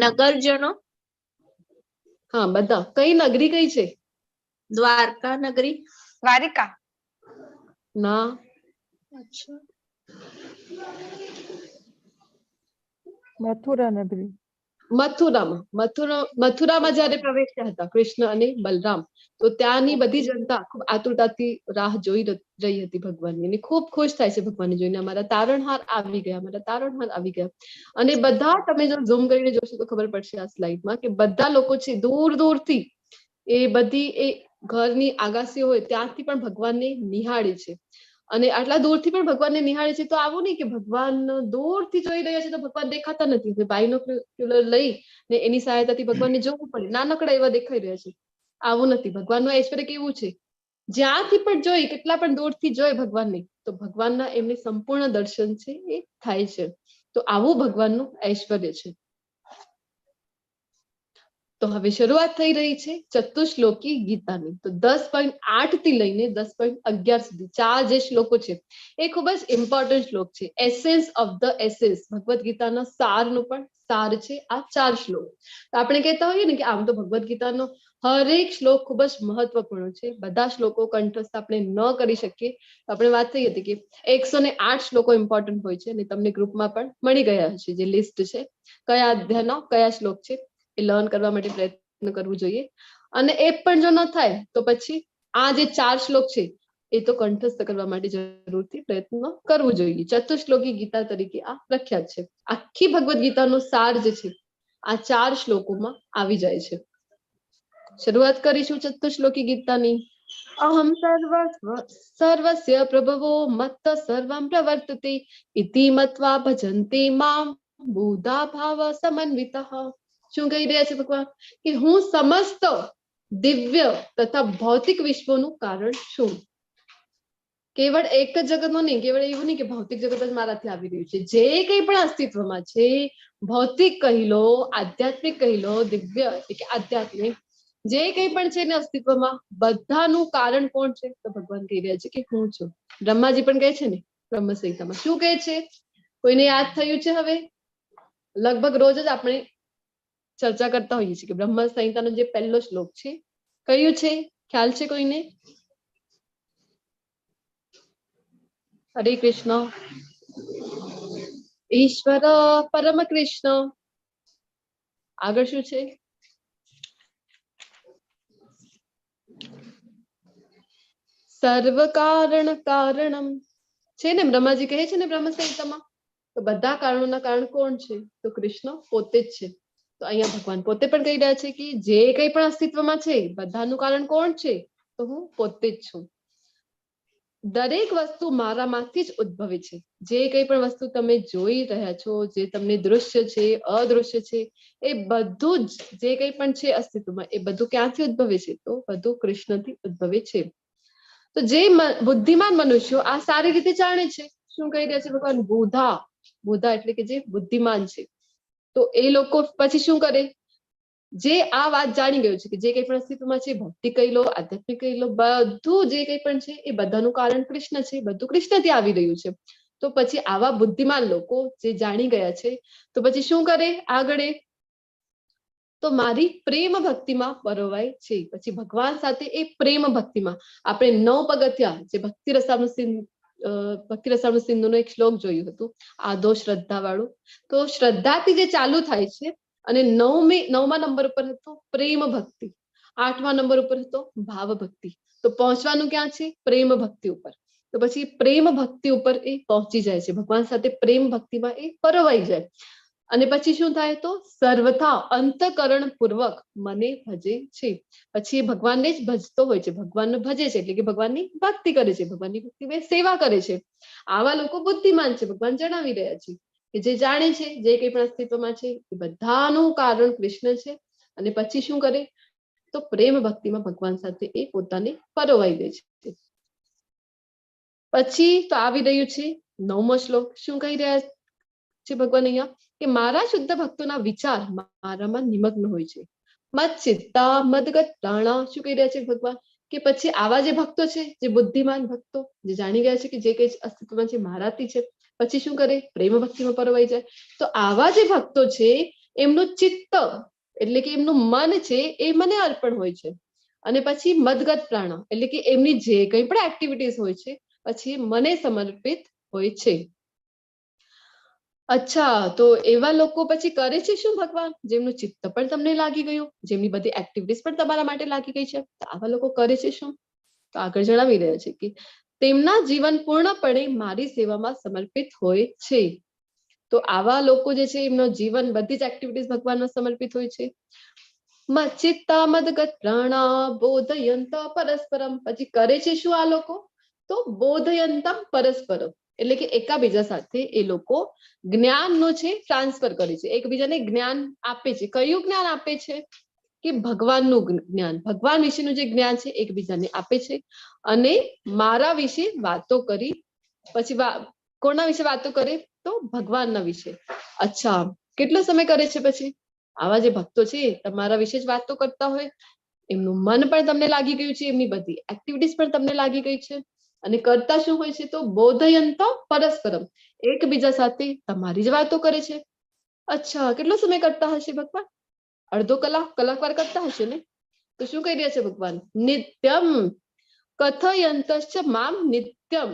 નગરજનો. હા, બધા. કઈ નગરી કઈ છે? દ્વારકા નગરી. દ્વારિકા. ના. અચ્છા. મથુરા નગરી. મથુરામાં જયારે પ્રવેશ્યા હતા કૃષ્ણ અને બલરામ, તો ત્યાંની બધી જનતા ખૂબ આતુરતાથી રાહ જોઈ રહી હતી ભગવાનની, અને ખૂબ ખુશ થાય છે ભગવાનને જોઈને. અમારા તારણહાર આવી ગયા, અમારા તારણહાર આવી ગયા. અને બધા, તમે જો ઝૂમ કરીને જોશો તો ખબર પડશે આ સ્લાઇડમાં, કે બધા લોકો છે દૂર દૂરથી, એ બધી એ ઘરની આગાસીઓ હોય ત્યાંથી પણ ભગવાનને નિહાળે છે. અને આટલા દૂરથી પણ ભગવાનને નિહાળે છે. તો આવું નહીં કે ભગવાન દૂરથી જોઈ રહ્યા છે તો ભગવાન દેખાતા નથી, બાયનોક્યુલર લઈ ને એની સહાયતાથી ભગવાનને જોવું પડે, નાનકડા એવા દેખાઈ રહ્યા છે. આવું નથી. ભગવાનનું ઐશ્વર્ય કેવું છે? જ્યાંથી પણ જોઈ, કેટલા પણ દૂરથી જોઈ ભગવાનને, તો ભગવાનના એમને સંપૂર્ણ દર્શન છે એ થાય છે. તો આવું ભગવાનનું ઐશ્વર્ય છે. તો હવે શરૂઆત થઈ રહી છે ચતુશ્લોકી ગીતાની. તો 10.8 થી લઈને 10.11 સુધી 4 જે શ્લોકો છે એ ખૂબ જ ઇમ્પોર્ટન્ટ શ્લોક છે. Essence of the essence, Bhagavad ગીતાના સારનું પણ સાર છે આ 4 શ્લોક. તો આપણે કહેતા હોઈએ ને કે આમ તો ભગવદ ગીતાનો હરેક શ્લોક ખૂબ જ મહત્વપૂર્ણ છે. બધા શ્લોકો કંઠસ્થ આપણે ન કરી શકીએ. આપણે વાત થઈ હતી કે 108 શ્લોકો ઇમ્પોર્ટન્ટ હોય છે, અને તમને ગ્રુપમાં પણ મળી ગયા હશે જે લિસ્ટ છે, કયા અધ્યાયનો કયા શ્લોક છે એ લર્ન કરવા માટે પ્રયત્ન કરવું જોઈએ. અને એ પણ જો ન થાય તો પછી આ જે 4 શ્લોક છે એ તો કંઠસ્થ કરવા માટે જરૂરથી પ્રયત્ન કરવું જોઈએ. ચતુશ્લોકી ગીતા તરીકે આ પ્રખ્યાત છે. આખી ભગવદ ગીતાનો સાર જે છે આ 4 શ્લોકોમાં આવી જાય છે. શરૂઆત કરીશું ચતુશ્લોકી ગીતાની. અહમ સર્વસ્ય પ્રભવો મત્ત સર્વં પ્રવર્તતે ઇતિ મત્વા ભજન્તે મામ બુધા ભાવ સમન્વિતઃ. શું કહી રહ્યા છે ભગવાન? કે હું સમસ્ત દિવ્ય તથા ભૌતિક વિશ્વનું કારણ છું. કેવળ એક જ જગતનો નહીં, કેવળ એવું નહીં કે ભૌતિક જગત જ મારાથી આવી રહ્યું છે. જે કંઈ પણ અસ્તિત્વમાં છે, ભૌતિક કહી લો, આધ્યાત્મિક કહી લો, દિવ્ય એટલે કે આધ્યાત્મિક, જે કંઈ પણ છે ને અસ્તિત્વમાં, બધાનું કારણ કોણ છે? તો ભગવાન કહી રહ્યા છે કે હું છું. બ્રહ્માજી પણ કહે છે ને બ્રહ્મ સંહિતામાં. શું કહે છે? કોઈને યાદ થયું છે? હવે લગભગ રોજ જ આપણે ચર્ચા કરતા હોઈએ છીએ કે બ્રહ્મ સંહિતાનો જે પહેલો શ્લોક છે કયું છે? ખ્યાલ છે કોઈને? હરે કૃષ્ણ. ઈશ્વર પરમ કૃષ્ણ. આગળ શું છે? સર્વ કારણ કારણમ છે ને. બ્રહ્માજી કહે છે ને બ્રહ્મ સંહિતામાં તો બધા કારણોના કારણ કોણ છે? તો કૃષ્ણ પોતે જ છે. તો અહીંયા ભગવાન પોતે પણ કહી રહ્યા છે કે જે કંઈ પણ અસ્તિત્વમાં છે બધાનું કારણ કોણ છે? તો હું પોતે જ છું. દરેક વસ્તુ મારામાંથી જ ઉદ્ભવે છે. જે કંઈ પણ વસ્તુ તમે જોઈ રહ્યા છો, જે તમને દૃશ્ય છે, અદૃશ્ય છે, એ બધું જ જે કંઈ પણ છે અસ્તિત્વમાં એ બધું ક્યાંથી ઉદ્ભવે છે? તો બધું કૃષ્ણથી ઉદ્ભવે છે. તો જે બુદ્ધિમાન મનુષ્યો આ સારી રીતે જાણે છે. શું કહી રહ્યા છે ભગવાન? બુધા. બુધા એટલે કે જે બુદ્ધિમાન છે. તો એ લોકો પછી શું કરે? જે આ વાત જાણી ગયું છે કે જે કંઈ પણ અસ્તિત્વમાં છે, ભૌતિક કહી લો, આધ્યાત્મિક કહી લો, બધું જે કંઈ પણ છે એ બધાનું કારણ કૃષ્ણ છે. બધું કૃષ્ણથી આવી રહ્યું છે. તો પછી આવા બુદ્ધિમાન લોકો જે જાણી ગયા છે તો પછી શું કરે આગળ? તો મારી પ્રેમ ભક્તિમાં પરોવાય છે. પછી ભગવાન સાથે એ પ્રેમ ભક્તિમાં આપણે 9 પગથિયા જે ભક્તિ રસામૃત સિંધુનો એક શ્લોક જોયું હતું, આદો શ્રદ્ધા વાળું. તો શ્રદ્ધાથી જે ચાલુ થાય છે અને 9મા નંબર ઉપર હતો પ્રેમ ભક્તિ, 8મા નંબર ઉપર હતો ભાવ ભક્તિ. તો પહોંચવાનું ક્યાં છે? પ્રેમ ભક્તિ ઉપર. તો પછી પ્રેમ ભક્તિ ઉપર એ પહોંચી જાય છે. ભગવાન સાથે પ્રેમ ભક્તિમાં એ પરોવાઈ જાય અને પછી શું થાય? તો સર્વથા અંતકરણ પૂર્વક મને ભજે છે. પછી એ ભગવાનને જ ભજતો હોય છે. ભગવાનને ભજે છે એટલે કે ભગવાનની ભક્તિ કરે છે. ભગવાનની ભક્તિ સેવા કરે છે. આવા લોકો બુદ્ધિમાન છે. ભગવાન જણાવી રહ્યા છે કે જે જાણે છે જે કંઈ પણ અસ્તિત્વમાં છે એ બધાનું કારણ કૃષ્ણ છે. અને પછી શું કરે? તો પ્રેમ ભક્તિમાં ભગવાન સાથે એ પોતાને પરોવાઈ દે છે. પછી તો આવી રહ્યું છે 9મો શ્લોક. શું કહી રહ્યા છે ભગવાન અહીંયા? કે મારા શુદ્ધ ભક્તોના વિચાર મારામાં નિમગ્ન હોય છે. મત ચિત્તા મદગત પ્રાણા. શું કહી રહ્યા છે ભગવાન? કે પછી આવા જે ભક્તો છે, જે બુદ્ધિમાન ભક્તો જે જાણી ગયા છે કે જે કંઈ અસ્તિત્વમાં છે મારાથી છે, પછી શું કરે? પ્રેમ ભક્તિમાં પરોવાઈ જાય. તો આવા જે ભક્તો છે એમનું ચિત્ત એટલે કે એમનું મન છે એ મને અર્પણ હોય છે. અને પછી મદગત પ્રાણા એટલે કે એમની જે કંઈ પણ એક્ટિવિટીઝ હોય છે પછી મને સમર્પિત હોય છે. અચ્છા, તો એવા લોકો પછી કરે છે શું ભગવાન? જેમનું ચિત્ત પણ તમને લાગી ગયું, જેમની બધી એક્ટિવિટીઝ પણ તમારા માટે લાગી ગઈ છે, તો આવા લોકો કરે છે શું? તો આગળ જણાવી રહ્યા છે કે તેમના જીવન પૂર્ણપણે મારી સેવામાં સમર્પિત હોય છે. તો આવા લોકો જે છે એમનું જીવન બધી જ એક્ટિવિટીઝ ભગવાનમાં સમર્પિત હોય છે. મચ્ચિત્તા મદગત પ્રાણા બોધયંત પરસ્પરમ. પછી કરે છે શું આ લોકો? તો બોધયંતમ પરસ્પરમ એટલે કે એકાબીજા સાથે એ લોકો જ્ઞાનનો છે ટ્રાન્સફર કરે છે. એકબીજાને જ્ઞાન આપે છે. કયું જ્ઞાન આપે છે? કે ભગવાનનું જ્ઞાન, ભગવાન વિશેનું જે જ્ઞાન છે એકબીજાને આપે છે. અને મારા વિશે વાતો કરી પછી કોના વિશે વાતો કરે? તો ભગવાનના વિશે. અચ્છા, કેટલો સમય કરે છે પછી? આવા જે ભક્તો છે તમારા વિશે જ વાતો કરતા હોય, એમનું મન પણ તમને લાગી ગયું છે, એમની બધી એક્ટિવિટીઝ પણ તમને લાગી ગઈ છે અને કરતા શું હોય છે? તો બોધયંત પરસ્પરમ એકબીજા સાથે તમારી જ વાતો કરે છે. અચ્છા, કેટલો સમય કરતા હશે ભગવાન? અડધો કલાક વાર કરતા હશે ને? તો શું કહી રહ્યા છે ભગવાન? નિત્યમ કથયંતશ્ચ મામ નિત્યમ.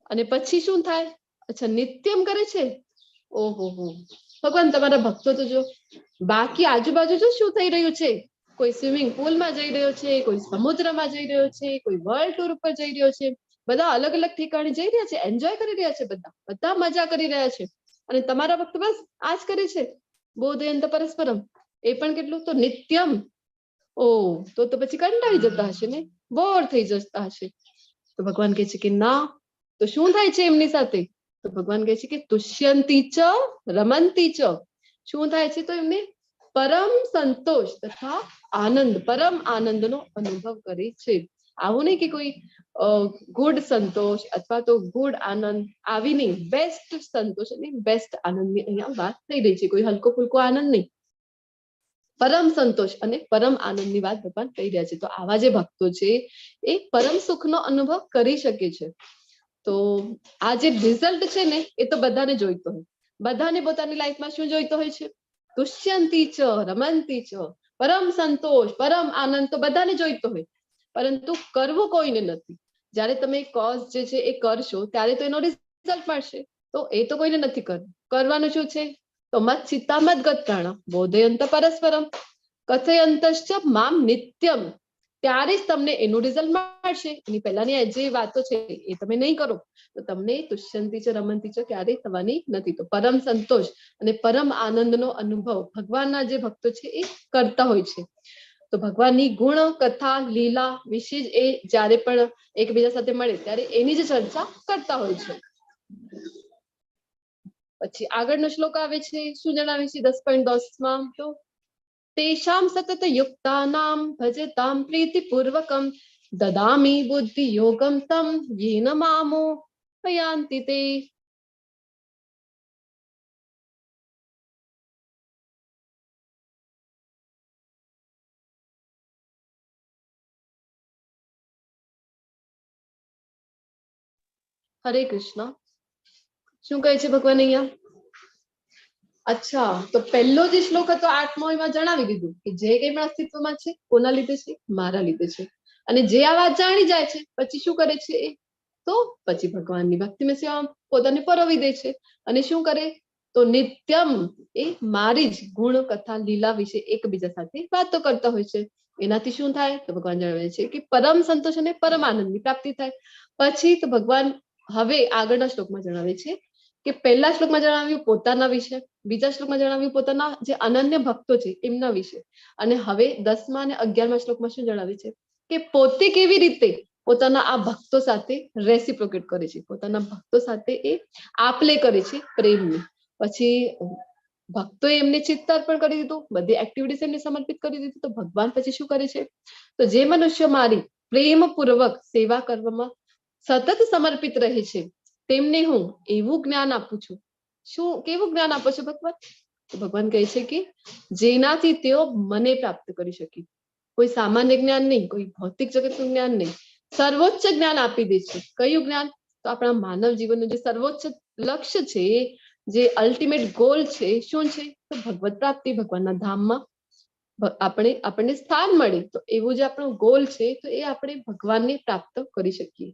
અને પછી શું થાય? અચ્છા, નિત્યમ કરે છે. ઓહો હો ભગવાન, તમારા ભક્તો તો જો બાકી આજુબાજુ જો શું થઈ રહ્યું છે? કોઈ સ્વિમિંગ પુલમાં જઈ રહ્યો છે, કોઈ સમુદ્રમાં જઈ રહ્યો છે, કોઈ વર્લ્ડ ટૂર ઉપર જઈ રહ્યો છે. બધા અલગ અલગ ઠેકાણે જઈ રહ્યા છે, એન્જોય કરી રહ્યા છે, બધા મજા કરી રહ્યા છે. અને તમારા ભક્તો બસ આ જ કરે છે. બોધયંત પરસ્પરમ એ પણ કેટલું? તો નિત્યમ. ઓ તો પછી કંટાળી જતા હશે ને, બોર થઈ જતા હશે. તો ભગવાન કહે છે કે ના. તો શું થાય છે એમની સાથે? તો ભગવાન કહે છે કે તુષ્યંતી ચ રમંતી ચ. શું થાય છે? તો એમને પરમ સંતોષ તથા આનંદ, પરમ આનંદનો અનુભવ કરે છે. આવું નહીં કે કોઈ ગુડ સંતોષ અથવા તો ગુડ આનંદ, આવી નહીં, બેસ્ટ સંતોષ અને બેસ્ટ આનંદની અહીંયા વાત થઈ રહી છે. કોઈ હલકો ફુલકો આનંદ નહીં. પરમ સંતોષ અને પરમ આનંદની વાત ભગવાન કહી રહ્યા છે. તો આવા જે ભક્તો છે એ પરમ સુખનો અનુભવ કરી શકે છે. તો આ જે રિઝલ્ટ છે ને એ તો બધાને જોઈતો હોય. બધાને પોતાની લાઈફમાં શું જોઈતો હોય છે? તુષ્યંતી ચ રમંતી ચ, પરમ સંતોષ, પરમ આનંદ તો બધાને જોઈતો હોય, પરંતુ કરવું કોઈને નથી. જ્યારે તમે કોઝ જે છે એ કરશો ત્યારે તો એનો રિઝલ્ટ મળશે. તો એ તો કોઈને નથી કરવું. કરવાનું શું છે? તો મત ચિત્તા મત ગત પ્રાણ બોધયંત પરસ્પરમ કથયંતશ્ચ મામ નિત્યમ. ત્યારે જ તમને એનું રિઝલ્ટ મળશે. એની પહેલાની જે વાતો છે એ તમે નહીં કરો તો તમને તુષ્યંતી છે રમંતી છે ક્યારેય થવાની નથી. તો પરમ સંતોષ અને પરમ આનંદનો અનુભવ ભગવાનના જે ભક્તો છે એ કરતા હોય છે. તો ભગવાનની ગુણ કથા લીલા વિશે જ એ જ્યારે પણ એકબીજા સાથે મળે ત્યારે એની જ ચર્ચા કરતા હોય છે. પછી આગળનો શ્લોક આવે છે. શું જણાવે છે 10.10 તો તેષામ સતત યુક્તાનામ ભજતામ પ્રીતિપૂર્વકમ દદામી બુદ્ધિ યોગમ તમ યેન મામો પયાન્તિ તે. હરે કૃષ્ણ. શું કહે છે ભગવાન અહીંયા? અચ્છા, તો પહેલો જે શ્લોક હતો 8મો એમાં જણાવી દીધું કે જે કંઈ પણ અસ્તિત્વમાં છે કોના લીધે છે? મારા લીધે છે. અને જે આ વાત જાણી જાય છે પછી શું કરે છે? તો પછી ભગવાનની ભક્તિમાં સેવા પોતાને પરોવી દે છે. અને શું કરે? તો નિત્યમ એ મારી જ ગુણ કથા લીલા વિશે એકબીજા સાથે વાતો કરતા હોય છે. એનાથી શું થાય? તો ભગવાન જણાવે છે કે પરમ સંતોષ અને પરમ આનંદની પ્રાપ્તિ થાય. પછી તો ભગવાન હવે આગળના શ્લોકમાં જણાવે છે કે પહેલા શ્લોકમાં જણાવ્યું પોતાના વિશે, બીજા શ્લોકમાં જણાવ્યું પોતાના જે અનન્ય ભક્તો છે એમના વિશે, અને હવે 10મા અને 11મા શ્લોકમાં શું જણાવે છે કે પોતે કેવી રીતે પોતાના આ ભક્તો સાથે રેસિપ્રોકેટ કરે છે, પોતાના ભક્તો સાથે એ આપલે કરે છે પ્રેમની. પછી ભક્તોએ એમને ચિત્તાર્પણ કરી દીધું, બધી એક્ટિવિટીઝ એમને સમર્પિત કરી દીધી. તો ભગવાન પછી શું કરે છે? તો જે મનુષ્ય મારી પ્રેમપૂર્વક સેવા કરવામાં સતત સમર્પિત રહે છે તેમને હું એવું જ્ઞાન આપું છું. શું કેવું જ્ઞાન આપો છો ભગવાન? તો ભગવાન કહે છે કે જેનાથી તેઓ મને પ્રાપ્ત કરી શકે. કોઈ સામાન્ય જ્ઞાન નહીં, કોઈ ભૌતિક જગતનું જ્ઞાન નહીં, સર્વોચ્ચ જ્ઞાન આપી દે છે. કયું જ્ઞાન? તો આપણા માનવ જીવનનું જે સર્વોચ્ચ લક્ષ્ય છે, જે અલ્ટિમેટ ગોલ છે, શું છે? તો ભગવત પ્રાપ્તિ, ભગવાનના ધામમાં આપણને સ્થાન મળે. તો એવું જે આપણો ગોલ છે તો એ આપણે ભગવાનને પ્રાપ્ત કરી શકીએ.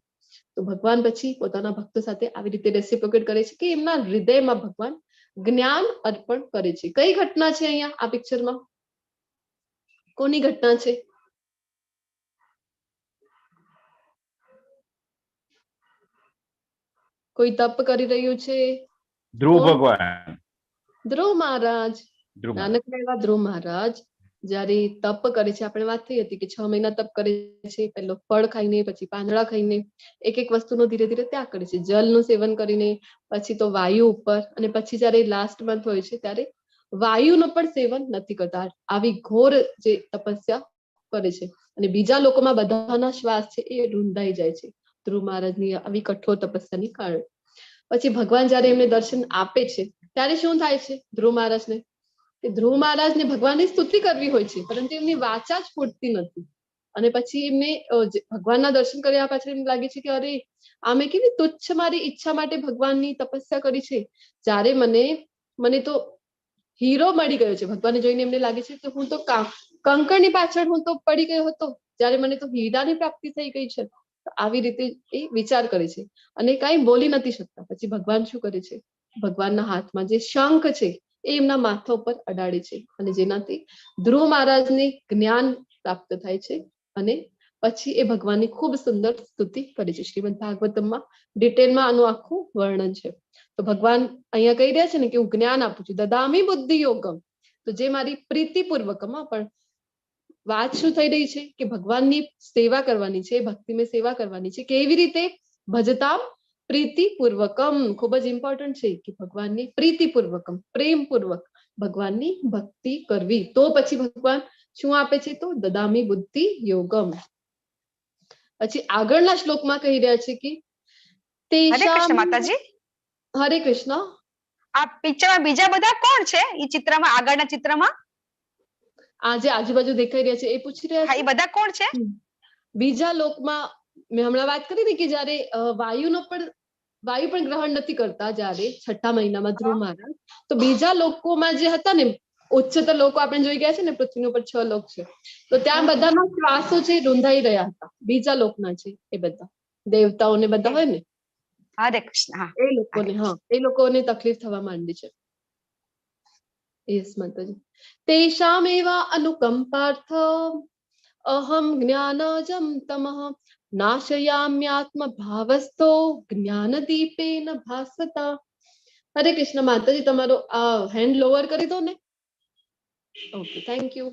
તો ભગવાન પછી પોતાના ભક્તો સાથે આવી રીતે રેસિપ્રોકેટ કરે છે કે એમના હૃદયમાં ભગવાન જ્ઞાન અર્પણ કરે છે. કઈ ઘટના છે અહીંયા આ પિક્ચરમાં? કોની ઘટના છે? કોઈ તપ કરી રહ્યું છે? ધ્રુવ કોણ? ભગવાન. ધ્રુવ મહારાજ. ધ્રુવ મહારાજ. નાનકડા એવા ધ્રુવ મહારાજ જયારે તપ કરે છે, આપણે વાત થઈ હતી કે 6 મહિના તપ કરે છે. પહેલો ફળ ખાઈને, પછી પાંદડા ખાઈને એક એક વસ્તુનો ધીરે ધીરે ત્યાગ કરે છે. જલનું સેવન કરીને, પછી તો વાયુ ઉપર, અને પછી જયારે લાસ્ટ મંથ હોય છે ત્યારે વાયુનું પણ સેવન નથી કરતા. આવી ઘોર જે તપસ્યા કરે છે. અને બીજા લોકોમાં બધાના શ્વાસ છે એ રૂંધાઈ જાય છે ધ્રુવ મહારાજની આવી કઠોર તપસ્યાની કારણે. પછી ભગવાન જયારે એમને દર્શન આપે છે ત્યારે શું થાય છે ધ્રુવ મહારાજને? કે ધ્રુવ મહારાજને ભગવાનની સ્તુતિ કરવી હોય છે, પરંતુ એમની વાચા જ ફૂટતી નથી. અને પછી એમને ભગવાનના દર્શન કર્યા પાછળ એમ લાગે છે કે અરે આમે કેવી તુચ્છ મારી ઈચ્છા માટે ભગવાનની તપસ્યા કરી છે, જ્યારે મને તો હીરો મળી ગયો છે. ભગવાનને જોઈને એમને લાગે છે કે હું તો કંકણની પાછળ હું તો પડી ગયો હતો, જ્યારે મને તો હીરાની પ્રાપ્તિ થઈ ગઈ છે. આવી રીતે એ વિચાર કરે છે અને કઈ બોલી નથી શકતા. પછી ભગવાન શું કરે છે? ભગવાનના હાથમાં જે શંખ છે એ એમના માથા ઉપર અડાડે છે, અને જેનાથી ધ્રુવ મહારાજને જ્ઞાન પ્રાપ્ત થાય છે. અને પછી એ ભગવાનની ખૂબ સુંદર સ્તુતિ કરે છે. શ્રીમદ ભાગવતમમાં ડિટેલમાં આનું આખું વર્ણન છે. તો ભગવાન અહીંયા કહી રહ્યા છે ને કે હું જ્ઞાન આપું છું, દદામી બુદ્ધિ યોગમ. તો જે મારી પ્રીતિપૂર્વકમાં પણ વાત શું થઈ રહી છે કે ભગવાનની સેવા કરવાની છે, ભક્તિમાં સેવા કરવાની છે. કેવી રીતે? ભજતામ પ્રીતિપૂર્વકમ. ખૂબ જ ઇમ્પોર્ટન્ટ છે કે ભગવાનની પ્રીતિપૂર્વકમ, પ્રેમપૂર્વક ભગવાનની ભક્તિ કરવી. તો પછી ભગવાન શું આપે છે? તો દદામી બુદ્ધિ યોગમ. પછી આગળના શ્લોકમાં કહી રહ્યા છે કે હરે કૃષ્ણ માતાજી. હરે કૃષ્ણ. આ પિક્ચરમાં બીજા બધા કોણ છે? એ ચિત્રમાં, આગળના ચિત્રમાં આ જે આજુબાજુ દેખાઈ રહ્યા છે એ પૂછી રહ્યા હા છે? એ બધા કોણ છે? બીજા લોકમાં મેં હમણાં વાત કરી હતી કે જયારે વાયુ પણ ગ્રહણ નથી કરતા, જયારે 6ઠા મહિનામાં ધ્રુવ મહારાજ, તો બીજા લોકોમાં જે હતા ને ઉચ્ચતર લોકો આપણે જોઈ ગયા છે ને, પૃથ્વી ઉપર 6 લોક છે, તો ત્યાં બધાના શ્વાસો છે રૂંધાઈ રહ્યા હતા. બીજા લોકના છે એ બધા દેવતાઓને બધા હોય ને હરે કૃષ્ણ. હા એ લોકોને તકલીફ થવા માંડી છે. યસ માતાજી. તેષામેવા અનુકંપાર્થ અહમ જ્ઞાનજમ તમઃ નાશયામ્યાત્મ ભાવસ્થો જ્ઞાન દીપેન ભાસતા. હરે કૃષ્ણ માતાજી, તમારો આ હેન્ડ લોઅર કરી દો ને. Okay, thank you.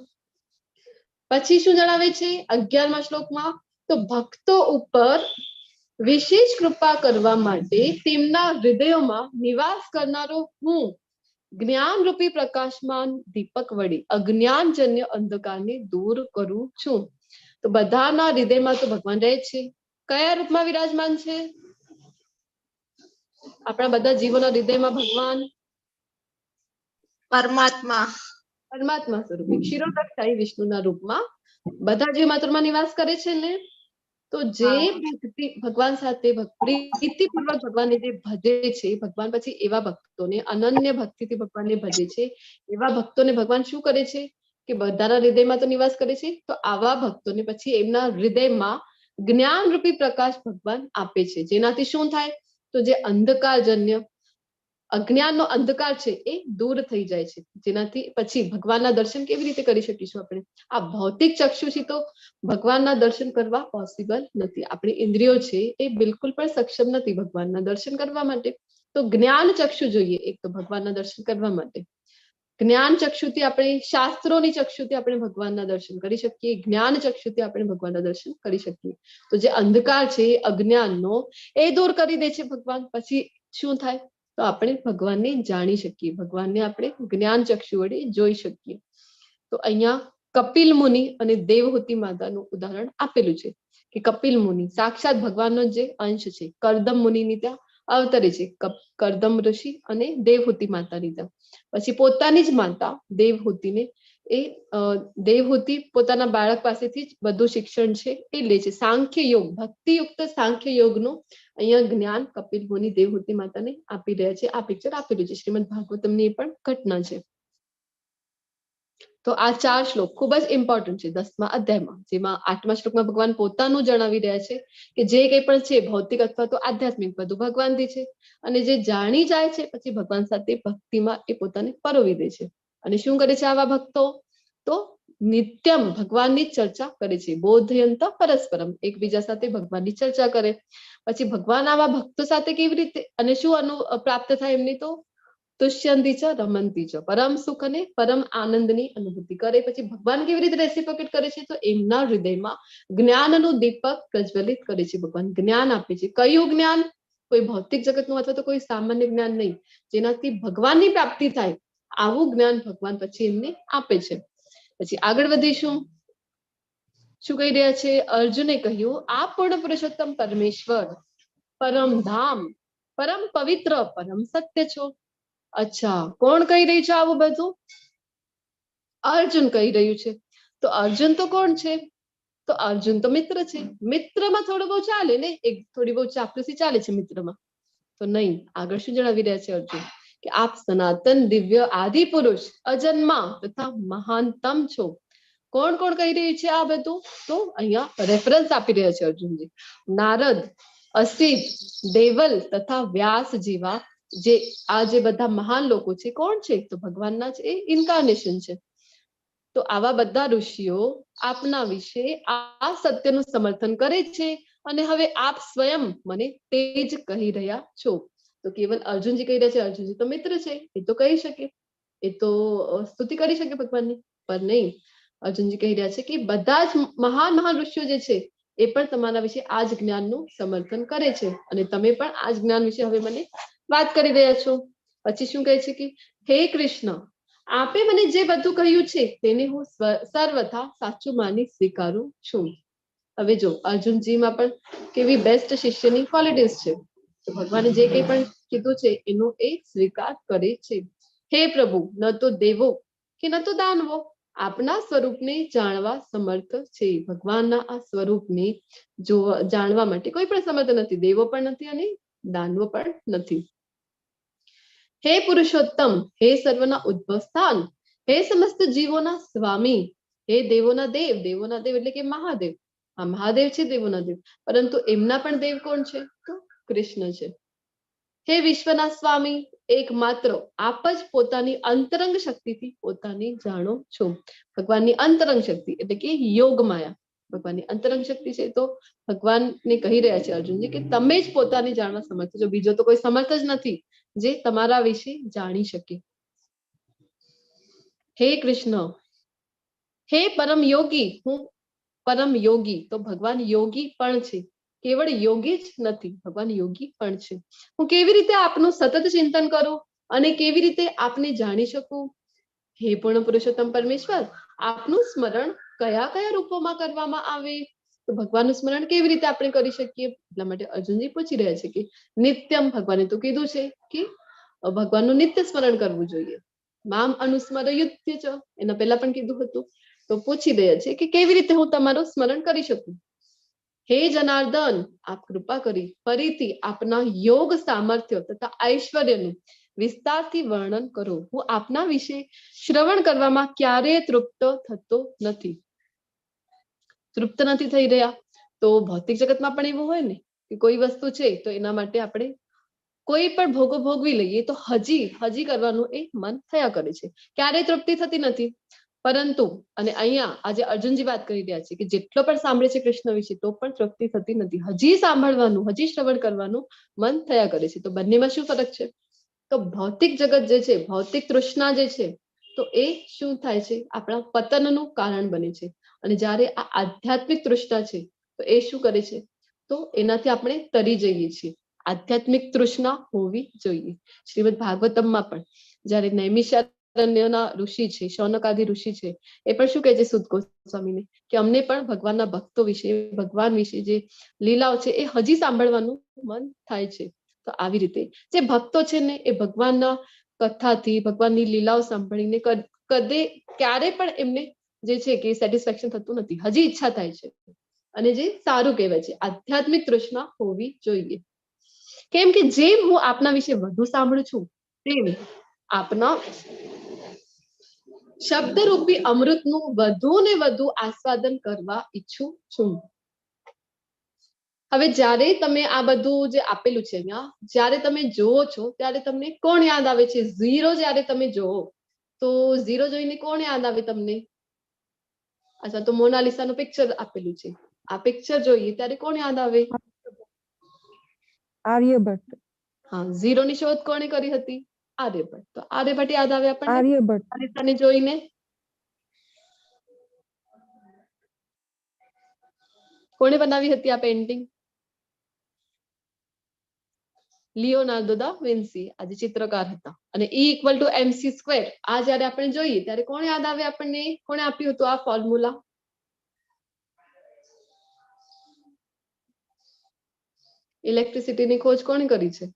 પછી શું જણાવે છે 11મા શ્લોકમાં? તો ભક્તો ઉપર વિશેષ કૃપા કરવા માટે તેમના હૃદયોમાં નિવાસ કરનારો હું જ્ઞાન રૂપી પ્રકાશમાન દીપક વડે અજ્ઞાનજન્ય અંધકારને દૂર કરું છું. તો બધાના હૃદયમાં તો ભગવાન રહે છે. કયા રૂપમાં વિરાજમાન છે? આપણા બધા જીવોના હૃદયમાં ભગવાન પરમાત્મા પરમાત્મા સ્વરૂપે ક્ષીરોદક્ષાયી વિષ્ણુના રૂપમાં બધા જીવ માત્રમાં નિવાસ કરે છે ને. તો જે ભક્તિ ભગવાન સાથે પ્રીતિપૂર્વક ભગવાનને જે ભજે છે, ભગવાન પછી એવા ભક્તોને અનન્ય ભક્તિથી ભગવાનને ભજે છે, એવા ભક્તોને ભગવાન શું કરે છે કે બધાના હૃદયમાં તો નિવાસ કરે છે. તો આવા ભક્તોને પછી એમના હૃદયમાં જ્ઞાન રૂપી પ્રકાશ ભગવાન આપે છે, જેનાથી શું થાય? તો જે અંધકારજન્ય અજ્ઞાનનો અંધકાર છે એ દૂર થઈ જાય છે, જેનાથી પછી ભગવાનના દર્શન કેવી રીતે કરી શકીશું આપણે? આ ભૌતિક ચક્ષુથી તો ભગવાનના દર્શન કરવા પોસિબલ નથી. આપણી ઇન્દ્રિયો છે એ બિલકુલ પણ સક્ષમ નથી ભગવાનના દર્શન કરવા માટે. તો જ્ઞાન ચક્ષુ જોઈએ એક તો ભગવાનના દર્શન કરવા માટે. જ્ઞાન ચક્ષુથી આપણે શાસ્ત્રોની ચક્ષુથી આપણે ભગવાનના દર્શન કરી શકીએ, જ્ઞાન ચક્ષુથી આપણે ભગવાનના દર્શન કરી શકીએ. તો જે અંધકાર છે અજ્ઞાનનો એ દૂર કરી દે છે ભગવાન. પછી શું થાય? તો આપણે ભગવાનને જાણી શકીએ, ભગવાનને આપણે જ્ઞાન ચક્ષુ વડે જોઈ શકીએ. તો અહીંયા કપિલ મુનિ અને દેવહૂતિ માતાનું ઉદાહરણ આપેલું છે કે કપિલ મુનિ સાક્ષાત ભગવાનનો જે અંશ છે, કરદમ મુનિની ત્યાં અવતરે છે, કરદમ ઋષિ અને દેવહૂતિ માતાની ત્યાં. પછી પોતાની જ માતા દેવહૂતિને દેવહૂતિ પોતાના બાળક પાસેથી જ બધું શિક્ષણ છે એ લે છે. સાંખ્ય યોગ, ભક્તિયુક્ત સાંખ્ય યોગનું અહીંયા જ્ઞાન કપિલ મુનિ દેવહૂતિ માતાને આપી રહ્યા છે. આ પિક્ચર આપેલું છે શ્રીમદ ભાગવતમની એ પણ ઘટના છે. તો આ 4 શ્લોક ખૂબ જ ઇમ્પોર્ટન્ટ છે 10મા અધ્યાયમાં, જેમાં 8મા શ્લોકમાં ભગવાન પોતાનું જણાવી રહ્યા છે કે જે કંઈ પણ છે ભૌતિક અથવા તો આધ્યાત્મિક બધું ભગવાનથી છે, અને જે જાણી જાય છે પછી ભગવાન સાથે ભક્તિમાં એ પોતાને પરોવી દે છે. અને શું કરે છે આવા ભક્તો? તો નિત્યમ ભગવાનની ચર્ચા કરે છે. બોધયંત પરસ્પરમ, એકબીજા સાથે ભગવાનની ચર્ચા કરે. પછી ભગવાન આવા ભક્તો સાથે કેવી રીતે અને શું પ્રાપ્ત થાય એમની? તો તુષ્યંતી ચ રમંતી ચ, પરમ સુખ અને પરમ આનંદની અનુભૂતિ કરે. પછી ભગવાન કેવી રીતે રેસિપ્રોકેટ કરે છે? તો એમના હૃદયમાં જ્ઞાનનું દીપક પ્રજ્વલિત કરે છે. ભગવાન જ્ઞાન આપે છે. કયું જ્ઞાન? કોઈ ભૌતિક જગતનું અથવા તો કોઈ સામાન્ય જ્ઞાન નહીં, જેનાથી ભગવાનની પ્રાપ્તિ થાય આવું જ્ઞાન ભગવાન પછી એમને આપે છે. પછી આગળ વધીશું. શું કહી રહ્યા છે? અર્જુને કહ્યું, આ પૂર્ણ પુરુષોત્તમ પરમેશ્વર, પરમ ધામ, પરમ પવિત્ર, પરમ સત્ય છો. અચ્છા, કોણ કહી રહ્યું છે આવું બધું? અર્જુન કહી રહ્યું છે. તો અર્જુન તો કોણ છે? તો અર્જુન તો મિત્ર છે. મિત્રમાં થોડું બહુ ચાલે ને, એક થોડી બહુ ચાપલુસી ચાલે છે મિત્રમાં. તો નહીં, આગળ શું જણાવી રહ્યા છે અર્જુન? કે આપ સનાતન દિવ્ય આદિ પુરુષ અજન્મા તથા મહાનતમ છો. કોણ કોણ કહી રહ્યું છે આ બધું? તો અહીંયા રેફરન્સ આપી રહ્યા છે અર્જુનજી. નારદ, અસિત, દેવલ તથા વ્યાસ જેવા જે બધા મહાન લોકો છે. કોણ છે? તો ભગવાનના જ એ ઇન્કાર્નેશન છે. તો આવા બધા ઋષિઓ આપના વિશે આ સત્યનું સમર્થન કરે છે, અને હવે આપ સ્વયં મને તે જ કહી રહ્યા છો. તો કેવલ અર્જુનજી કહી રહ્યા છે. અર્જુનજી તો મિત્ર છે, એ તો કહી શકે, એ તો સ્તુતિ કરી શકે ભગવાનની, પણ નહીં. અર્જુનજી કહી રહ્યા છે કે બધા જ મહાન મહાન ઋષિઓ જે છે એ પણ તમારા વિશે આ જ જ્ઞાનનું સમર્થન કરે છે, અને તમે પણ આ જ જ્ઞાન વિશે હવે મને વાત કરી રહ્યા છો. પછી શું કહે છે કે હે કૃષ્ણ, આપે મને જે બધું કહ્યું છે તેને હું સર્વથા સાચું માની સ્વીકારું છું. હવે જો અર્જુનજીમાં પણ કેવી બેસ્ટ શિષ્યની ક્વોલિટીઝ છે. તો ભગવાને જે કંઈ પણ કીધું છે એનો એ સ્વીકાર કરે છે. હે પ્રભુ, ન તો દેવો કે ન તો દાનવો, આપના સ્વરૂપને જાણવા સમર્થ છે. ભગવાનના આ સ્વરૂપને જાણવા માટે કોઈ પણ સમર્થ નથી, દેવો પણ નથી અને દાનવો પણ નથી. હે પુરુષોત્તમ, હે સર્વના ઉદ્ભવ સ્થાન, હે સમસ્ત જીવોના સ્વામી, હે દેવોના દેવ, દેવોના દેવ એટલે કે મહાદેવ. આ મહાદેવ છે દેવોના દેવ, પરંતુ એમના પણ દેવ કોણ છે? તો કૃષ્ણ છે. હે વિશ્વના સ્વામી, એકમાત્ર આપ જ પોતાની અંતરંગ શક્તિથી પોતાને જાણો છો. ભગવાનની અંતરંગ શક્તિ એટલે કે યોગ માયા, ભગવાનની અંતરંગ શક્તિ છે. તો ભગવાનને કહી રહ્યા છે અર્જુનજી કે તમે જ પોતાને જાણવા સમર્થ છો, બીજો તો કોઈ સમર્થ જ નથી જે તમારા વિશે જાણી શકે. હે કૃષ્ણ, હે પરમ યોગી, હું પરમ યોગી. તો ભગવાન યોગી પણ છે, કેવળ યોગી જ નથી, ભગવાન યોગી પણ છે. હું કેવી રીતે આપનું સતત ચિંતન કરું અને કેવી રીતે આપને જાણી શકું? હે પૂર્ણ પુરુષોત્તમ પરમેશ્વર, આપનું સ્મરણ કયા કયા રૂપોમાં કરવામાં આવે? તો ભગવાનનું સ્મરણ કેવી રીતે આપણે કરી શકીએ? એટલા માટે અર્જુનજી પૂછી રહ્યા છે કે નિત્યમ, ભગવાને તો કીધું છે કે ભગવાનનું નિત્ય સ્મરણ કરવું જોઈએ. મામ અનુસ્મર યુધ્ય ચ, એના પહેલા પણ કીધું હતું. તો પૂછી રહ્યા છે કે કેવી રીતે હું તમારું સ્મરણ કરી શકું? હે જનાર્દન, આપ કૃપા કરી ફરીથી આપના યોગ સામર્થ્ય તથા ઐશ્વર્યનું વિસ્તારથી વર્ણન કરો. હું આપના વિશે શ્રવણ કરવામાં ક્યારેય તૃપ્ત થતો નથી. તૃપ્ત નથી થઈ રહ્યા. તો ભૌતિક જગતમાં પણ એવું હોય ને કે કોઈ વસ્તુ છે તો એના માટે આપણે કોઈ પણ ભોગો ભોગવી લઈએ તો હજી કરવાનું એ મન થયા કરે છે, ક્યારેય તૃપ્તિ થતી નથી. પરંતુ અને અહીંયા આજે અર્જુનજી વાત કરી રહ્યા છે કે જેટલો પણ સાંભળે છે કૃષ્ણ વિશે તો પણ તૃપ્તિ થતી નથી, હજી સાંભળવાનું, હજી શ્રવણ કરવાનું મન થયા કરે છે. તો બંનેમાં શું ફરક છે? તો ભૌતિક જગત જે છે, ભૌતિક તૃષ્ણા જે છે, તો એ શું થાય છે? આપણા પતનનું કારણ બને છે. અને જ્યારે આ આધ્યાત્મિક તૃષ્ણા છે તો એ શું કરે છે? તો એનાથી આપણે તરી જઈએ છીએ. આધ્યાત્મિક તૃષ્ણા હોવી જોઈએ. શ્રીમદ ભાગવતમમાં પણ જ્યારે નૈમિષારણ્યના ઋષિ છે, શૌનકાદિ ઋષિ છે, એ પણ શું કહે છે સુત ગોસ્વામીને કે અમને પણ ભગવાનના ભક્તો વિશે, ભગવાન વિશે જે લીલાઓ છે એ હજી સાંભળવાનું મન થાય છે. તો આવી રીતે જે ભક્તો છે ને એ ભગવાનના કથાથી, ભગવાનની લીલાઓ સાંભળીને ક્યારે પણ એમને જે છે કે સેટિસ્ફેક્શન થતું નથી, હજી ઈચ્છા થાય છે. અને જે સારું કહેવાય છે આધ્યાત્મિક તૃષ્ણા હોવી જોઈએ. કેમ કે જેમ હું આપના વિશે વધુ સાંભળું છું તેમ આપના શબ્દરૂપી અમૃતનું વધુ ને વધુ આસ્વાદન કરવા ઈચ્છું છું. હવે જ્યારે તમે આ બધું જે આપેલું છે અહીંયા, જ્યારે તમે જોવો છો ત્યારે તમને કોણ યાદ આવે છે? ઝીરો જ્યારે તમે જોવો તો ઝીરો જોઈને કોણ યાદ આવે તમને? અચ્છા, તો મોનાલિસાનું પિક્ચર આપેલું છે, આ પિક્ચર જોઈએ ત્યારે કોણ યાદ આવે? આર્યભટ્ટ. હા, ઝીરો ની શોધ કોણે કરી હતી? આર્યભટ્ટ. તો આર્યભટ્ટ યાદ આવે આપણને આર્યભટ્ટ. મોનાલિસાને જોઈને? કોણે બનાવી હતી આ પેઇન્ટિંગ? લિયોનાર્ડો દા વિન્સી, આજે ચિત્રકાર હતા. અને E=mc². આ જ્યારે આપણે જોઈએ ત્યારે કોણ યાદ આવે આપણને? કોણે આપ્યું હતું આ ફોર્મ્યુલા? ઇલેક્ટ્રિસિટીની ખોજ કોણે કરી છે?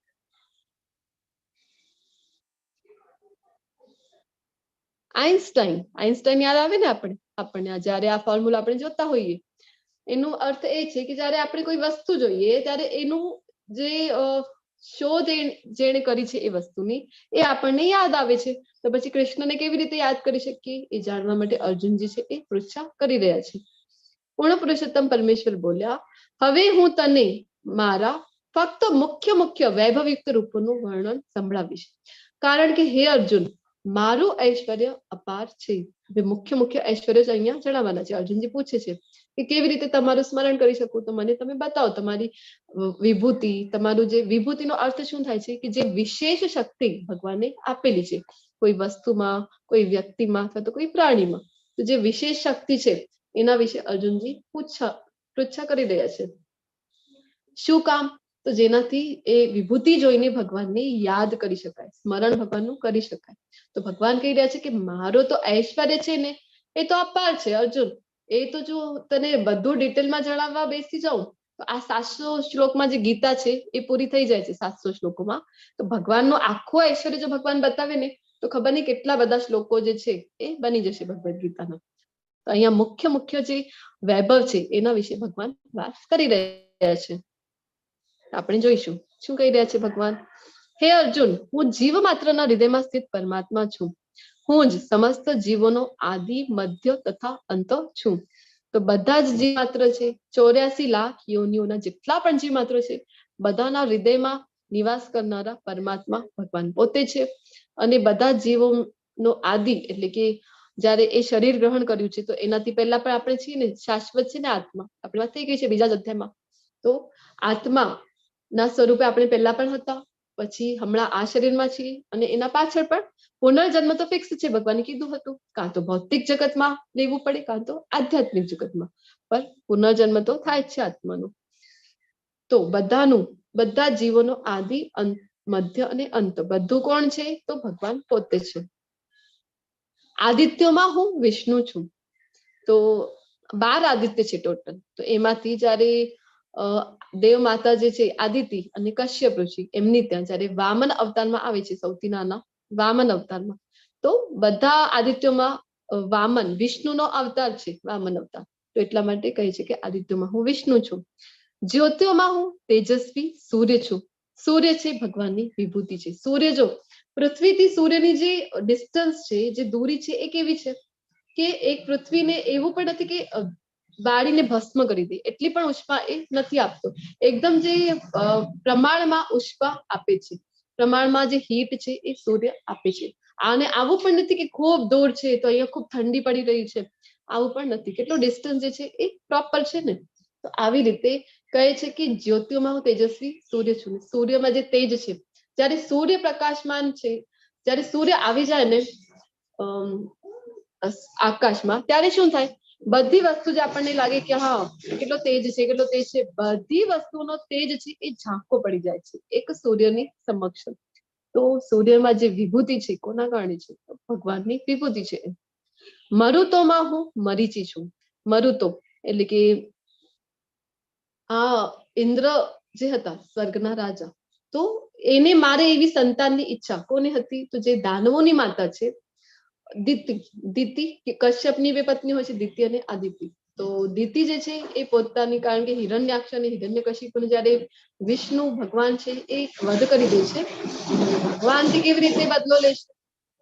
આઇન્સ્ટાઈન. આઇન્સ્ટાઈન યાદ આવે ને આપણને જ્યારે આ ફોર્મ્યુલા આપણે જોતા હોઈએ. એનો અર્થ એ છે કે જ્યારે આપણે કોઈ વસ્તુ જોઈએ ત્યારે એનું જે શોધ જેણે કરી છે એ વસ્તુની એ આપણને યાદ આવે છે. તો પછી કૃષ્ણને કેવી રીતે યાદ કરી શકીએ એ જાણવા માટે અર્જુનજી છે એ પૃચ્છા કરી રહ્યા છે. પૂર્ણ પુરુષોત્તમ પરમેશ્વર બોલ્યા, હવે હું તને મારા ફક્ત મુખ્ય વૈભવયુક્ત રૂપોનું વર્ણન સંભળાવીશ, કારણ કે હે અર્જુન, મારું ઐશ્વર્ય અપાર છે. હવે મુખ્ય ઐશ્વર્ય અહીંયા જણાવવાના છે. અર્જુનજી પૂછે છે કે કેવી રીતે તમારું સ્મરણ કરી શકું? તો મને તમે બતાવો તમારી વિભૂતિ. તમારું જે વિભૂતિનો અર્થ શું થાય છે? કે જે વિશેષ શક્તિ ભગવાને આપેલી છે કોઈ વસ્તુમાં, કોઈ વ્યક્તિમાં અથવા તો કોઈ પ્રાણીમાં. તો જે વિશેષ શક્તિ છે એના વિશે અર્જુનજી પૃચ્છા કરી રહ્યા છે. શું કામ? તો જેનાથી એ વિભૂતિ જોઈને ભગવાનને યાદ કરી શકાય, સ્મરણ ભગવાનનું કરી શકાય. તો ભગવાન કહી રહ્યા છે કે મારો તો ઐશ્વર્ય છે ને એ તો અપાર છે અર્જુન. એ તો જો તને બધું ડિટેલમાં જણાવવા બેસી જાઉં તો આ 700 શ્લોકમાં જે ગીતા છે એ પૂરી થઈ જાય છે 700 શ્લોકોમાં. તો ભગવાનનું આખું ઐશ્વર્ય જો ભગવાન બતાવે ને તો ખબર નહીં કેટલા બધા શ્લોકો જે છે એ બની જશે ભગવદ ગીતાના. તો અહીંયા મુખ્ય જે વૈભવ છે એના વિશે ભગવાન વાત કરી રહ્યા છે. આપણે જોઈશું શું કહી રહ્યા છે ભગવાન. હે અર્જુન, હું જીવ માત્રના હૃદયમાં સ્થિત પરમાત્મા છું. હું જ સમસ્ત જીવોનો આદિ, મધ્ય તથા અંત છું. તો બધા જ જીવ માત્ર છે, 84 લાખ યોનિઓના જેટલા પણ જીવ માત્ર છે, બધાના હૃદયમાં નિવાસ કરનારા પરમાત્મા ભગવાન પોતે છે. અને બધા જીવોનો આદિ એટલે કે જયારે એ શરીર ગ્રહણ કર્યું છે તો એનાથી પહેલા પણ આપણે છીએ ને, શાશ્વત છે ને આત્મા, આપણી વાત થઈ ગઈ છે બીજા જ અધ્યાયમાં. તો આત્મા ના સ્વરૂપે આપણે પહેલા પણ હતા, પછી હમણાં આ શરીરમાં છીએ, અને એના પાછળ પણ પુનર્જન્મ તો ફિક્સ છે. ભગવાને કીધું હતું કાં તો ભૌતિક જગતમાં લેવું પડે કાં તો આધ્યાત્મિક જગતમાં, પણ પુનર્જન્મ તો થાય જ છે આત્માનો. તો બધા જીવોનો આદિ, મધ્ય અને અંત બધું કોણ છે? તો ભગવાન પોતે છે. આદિત્યોમાં હું વિષ્ણુ છું. તો 12 આદિત્ય છે ટોટલ. તો એમાંથી જયારે દેવ માતા જે છે આદિતિ અને કશ્યપ ઋષિ, એમની ત્યાં જયારે વામન અવતારમાં આવે છે, સૌથી નાના વામન અવતારમાં, તો બધા આદિત્યોમાં વામન વિષ્ણુનો અવતાર છે, વામન અવતાર. તો એટલા માટે કહે છે કે આદિત્યોમાં હું વિષ્ણુ છું. જ્યોતિઓમાં હું તેજસ્વી સૂર્ય છું. સૂર્ય છે ભગવાનની વિભૂતિ છે. સૂર્ય જો પૃથ્વીથી સૂર્યની જે ડિસ્ટન્સ છે, જે દૂરી છે, એ કેવી છે કે એક પૃથ્વીને એવું પણ નથી કે બાળીને ભસ્મ કરી દે, એટલી પણ ઉષ્મા એ નથી આપતો. એકદમ જે પ્રમાણમાં ઉષ્મા આપે છે, પ્રમાણમાં જે હીટ છે એ સૂર્ય આપે છે. અને આવું પણ નથી કે ખૂબ દૂર છે તો અહીંયા ખૂબ ઠંડી પડી રહી છે, આવું પણ નથી. કેટલો ડિસ્ટન્સ જે છે એ પ્રોપર છે ને. તો આવી રીતે કહે છે કે જ્યોતિઓમાં હું તેજસ્વી સૂર્ય છું. સૂર્યમાં જે તેજ છે, જયારે સૂર્ય પ્રકાશમાન છે, જયારે સૂર્ય આવી જાય ને આકાશમાં, ત્યારે શું થાય? બધી વસ્તુ જે આપણને લાગે કે હા કેટલો તેજ છે, કેટલો તેજ છે, બધી વસ્તુનો તેજ છે એ ઝાંખો પડી જાય છે એક સૂર્યની સમક્ષ. તો સૂર્યમાં જે વિભૂતિ છે કોના કારણે છે? તો ભગવાનની વિભૂતિ છે. મરુતોમાં હું મરીચી છું. મરુતો એટલે કે ઇન્દ્ર જે હતા સ્વર્ગના રાજા, તો એને મારે એવી સંતાનની ઈચ્છા કોને હતી? તો જે દાનવોની માતા છે દિતિ, કશ્યપની બે પત્ની હોય છે, દિતિ અને આદિતિ. તો દિતિ જે છે એ પોતાની, કારણ કે હિરણ્યાક્ષ અને હિરણ્યકશિપુને જયારે વિષ્ણુ ભગવાન છે એ વધ કરી દે છે, ભગવાનથી કેવી રીતે બદલો લે છે?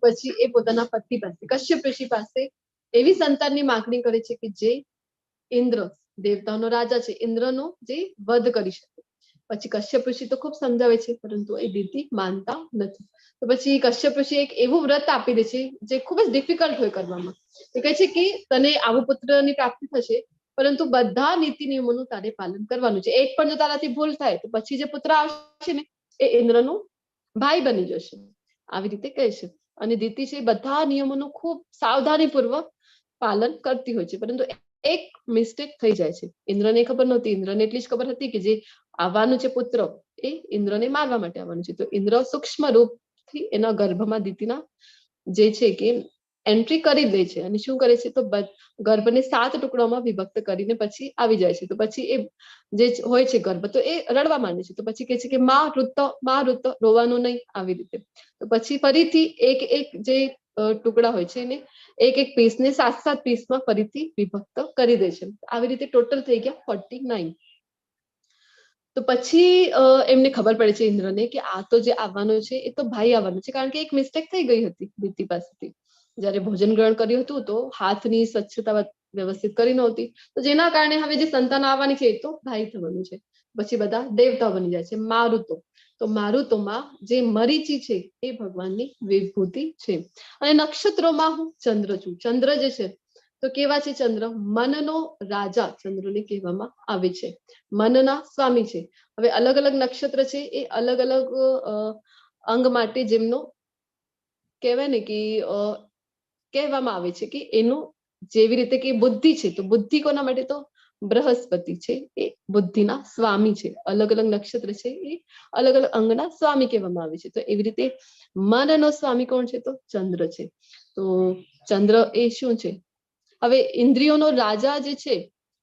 પછી એ પોતાના પતિ પાસે, કશ્યપ ઋષિ પાસે એવી સંતાનની માંગણી કરે છે કે જે ઇન્દ્ર, દેવતાનો રાજા છે, ઇન્દ્રનો જે વધ કરી શકે. પછી કશ્યપ ઋષિ તો ખૂબ સમજાવે છે, પરંતુ એ દિતિ માનતા નથી. તો પછી કશ્યપ ઋષિ એક એવું વ્રત આપી દે છે જે ખૂબ જ ડિફિકલ્ટ હોય કરવામાં. એ કહે છે કે તને આવું પુત્રની પ્રાપ્તિ થશે, પરંતુ બધા નીતિ નિયમોનું તારે પાલન કરવાનું છે. એક પણ જો તારાથી ભૂલ થાય તો પછી જે પુત્ર આવશે ને એ ઇન્દ્રનો ભાઈ બની જશે. આવી રીતે કહે છે. અને દિતિ છે બધા નિયમોનું ખૂબ સાવધાનીપૂર્વક પાલન કરતી હોય છે, પરંતુ એક મિસ્ટેક થઈ જાય છે. ઇન્દ્રને ખબર નહોતી, ઇન્દ્રને એટલી જ ખબર હતી કે જે આવવાનું છે પુત્ર એ ઇન્દ્રને મારવા માટે આવવાનું છે. તો ઇન્દ્ર સૂક્ષ્મ રૂપથી એના ગર્ભમાં દિતિના જે છે કે એન્ટ્રી કરી દે છે. અને શું કરે છે? તો ગર્ભને 7 ટુકડાઓમાં વિભક્ત કરીને પછી આવી જાય છે. તો પછી એ જે હોય છે ગર્ભ, તો એ રડવા માંડે છે. તો પછી કહે છે કે માં ઋત, રોવાનું નહીં, આવી રીતે. તો પછી ફરીથી એક જે ટુકડા હોય છે એને એક પીસને 7 પીસમાં ફરીથી વિભક્ત કરી દે છે. આવી રીતે ટોટલ થઈ ગયા 49. તો પછી એમને ખબર પડે છે ઇન્દ્રને કે આ તો જે આવવાનો છે એ તો ભાઈ આવવાનો છે, કારણ કે એક મિસ્ટેક થઈ ગઈ હતી દિતિ પાસેથી. જયારે ભોજન ગ્રહણ કર્યું હતું તો હાથની સ્વચ્છતા વ્યવસ્થિત કરી નહોતી, તો જેના કારણે હવે જે સંતાન આવવાની છે એ તો ભાઈ થવાનું છે. પછી બધા દેવતા બની જાય છે, મારુતો. તો મારુતોમાં જે મરીચી છે એ ભગવાનની વિભૂતિ છે. અને નક્ષત્રોમાં હું ચંદ્ર છું. ચંદ્ર જે છે તો કેવા છે? ચંદ્ર મનનો રાજા ચંદ્રને કહેવામાં આવે છે, મનના સ્વામી છે. હવે અલગ અલગ નક્ષત્ર છે એ અલગ અલગ અંગ માટે જેમનો કહેવાય ને કે કહેવામાં આવે છે કે એનું જેવી રીતે કે બુદ્ધિ છે, તો બુદ્ધિ કોના માટે? તો બૃહસ્પતિ છે એ બુદ્ધિના સ્વામી છે. અલગ અલગ નક્ષત્ર છે એ અલગ અલગ અંગના સ્વામી કહેવામાં આવે છે. તો એવી રીતે મનનો સ્વામી કોણ છે? તો ચંદ્ર છે. તો ચંદ્ર એ શું છે? હવે ઇન્દ્રિયોનો રાજા જે છે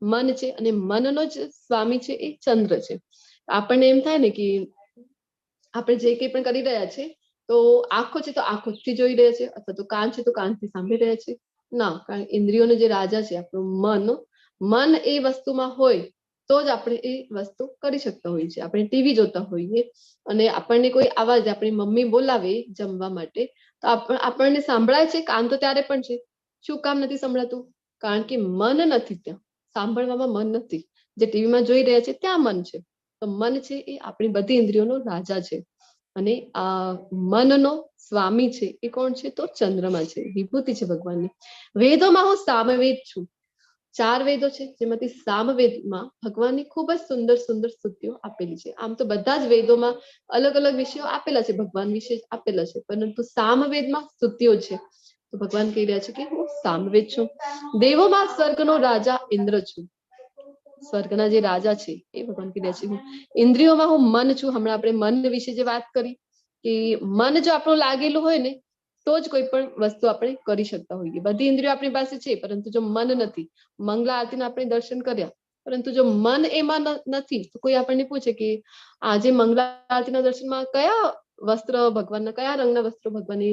મન છે, અને મનનો જ સ્વામી છે એ ચંદ્ર છે. આપણને એમ થાય ને કે આપણે જે કંઈ પણ કરી રહ્યા છે તો આંખો છે તો આંખોથી જોઈ રહ્યા છે, અથવા તો કાન છે તો કાનથી સાંભળી રહ્યા છે? ના, કારણ ઇન્દ્રિયોનો જે રાજા છે આપણું મન એ વસ્તુમાં હોય તો જ આપણે એ વસ્તુ કરી શકતા હોઈએ છીએ. આપણે ટીવી જોતા હોઈએ અને આપણને કોઈ આવાજ આપણી મમ્મી બોલાવે જમવા માટે, તો આપણને સંભળાય છે, કાન તો ત્યારે પણ છે. શું કામ નથી સંભળાતું? કારણ કે મન નથી ત્યાં, સાંભળવામાં મન નથી. જે ટીવીમાં જોઈ રહ્યા છે ત્યાં મન છે. તો મન છે એ આપણી બધી ઇન્દ્રિયોનો રાજા છે. અને આ મનનો સ્વામી છે એ કોણ છે? તો ચંદ્રમા છે, વિભૂતિ છે ભગવાનની. વેદોમાં હું સામવેદ છું. 4 વેદો છે, જેમાંથી સામવેદમાં ભગવાનની ખૂબ જ સુંદર સુંદર સ્તુતિઓ આપેલી છે. આમ તો બધા જ વેદોમાં અલગ અલગ વિષયો આપેલા છે, ભગવાન વિશે આપેલા છે, પરંતુ સામવેદમાં સ્તુતિઓ છે. તો ભગવાન કહી રહ્યા છે કે હું સામવેદ છું. દેવોમાં સ્વર્ગનો રાજા ઇન્દ્ર છું. સ્વર્ગના જે રાજા છે એ ભગવાન કહી રહ્યા છે. હું ઇન્દ્રિયોમાં હું મન છું. હમણાં આપણે મન વિશે જે વાત કરી કે મન જો આપણું લાગેલું હોય ને તો જ કોઈ પણ વસ્તુ આપણે કરી શકતા હોઈએ. બધી ઇન્દ્રિયો આપણી પાસે છે, પરંતુ જો મન નથી, મંગલા આરતીના આપણે દર્શન કર્યા, પરંતુ જો મન એમાં નથી, તો કોઈ આપણને પૂછે કે આજે મંગલા આરતીના દર્શનમાં કયા વસ્ત્ર ભગવાનના, કયા રંગના વસ્ત્રો ભગવાને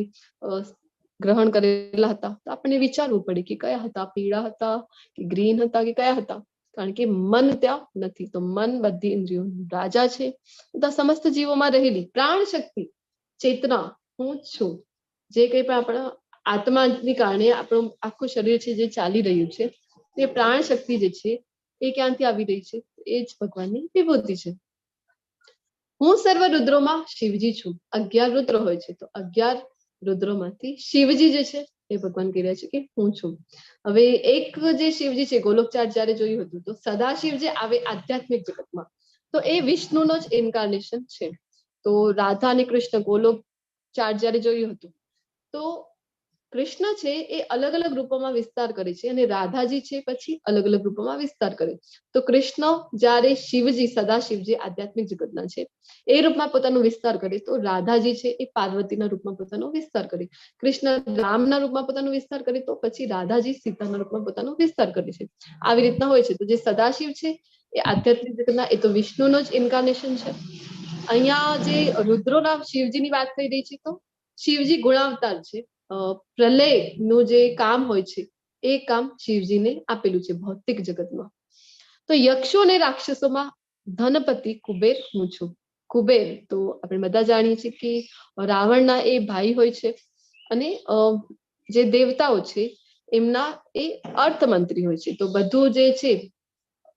ગ્રહણ કરેલા હતા, તો આપણને વિચારવું પડે કે કયા હતા, પીળા હતા કે ગ્રીન હતા કે કયા હતા, કારણ કે મન ત્યાં નથી. તો મન બધી ઇન્દ્રિયો રાજા છે. બધા સમસ્ત જીવોમાં રહેલી પ્રાણ શક્તિ ચેતના હું છું. જે કંઈ પણ આપણા આત્માની કારણે આપણું આખું શરીર છે જે ચાલી રહ્યું છે, તે પ્રાણ શક્તિ જે છે એ ક્યાંથી આવી રહી છે? એ જ ભગવાનની વિભૂતિ છે. હું સર્વ રુદ્રોમાં શિવજી છું. 11 રુદ્ર હોય છે, તો 11 રુદ્રોમાંથી શિવજી જે છે એ ભગવાન કહી રહ્યા છે કે હું છું. હવે એક જે શિવજી છે, ગોલોક ચાર્ટ જયારે જોયું હતું, તો સદાશિવ જે આવે આધ્યાત્મિક જગતમાં, તો એ વિષ્ણુનો જ ઇન્કાર્નેશન છે. તો રાધા અને કૃષ્ણ ગોલોક ચાર્ટ જયારે જોયું હતું, તો કૃષ્ણ છે એ અલગ અલગ રૂપોમાં વિસ્તાર કરે છે અને રાધાજી છે પછી અલગ અલગ રૂપોમાં વિસ્તાર કરે. તો કૃષ્ણ જયારે શિવજી, સદાશિવ જે આધ્યાત્મિક જગતના છે, એ રૂપમાં પોતાનો વિસ્તાર કરે, તો રાધાજી છે એ પાર્વતીના રૂપમાં પોતાનો વિસ્તાર કરે. કૃષ્ણ રામના રૂપમાં પોતાનો વિસ્તાર કરે, તો પછી રાધાજી સીતાના રૂપમાં પોતાનો વિસ્તાર કરે છે. આવી રીતના હોય છે. તો જે સદાશિવ છે એ આધ્યાત્મિક જગતના, એ તો વિષ્ણુનો જ ઇન્કાર્નેશન છે. અહીંયા જે રુદ્રોના શિવજીની વાત થઈ રહી છે, તો શિવજી ગુણાવતાર છે. પ્રલયનું જે કામ હોય છે એ કામ શિવજીને આપેલું છે ભૌતિક જગતમાં. તો યક્ષો અને રાક્ષસોમાં ધનપતિ કુબેર હું છું. કુબેર તો આપણે બધા જાણીએ છીએ કે રાવણના એ ભાઈ હોય છે અને જે દેવતાઓ છે એમના એ અર્થમંત્રી હોય છે. તો બધું જે છે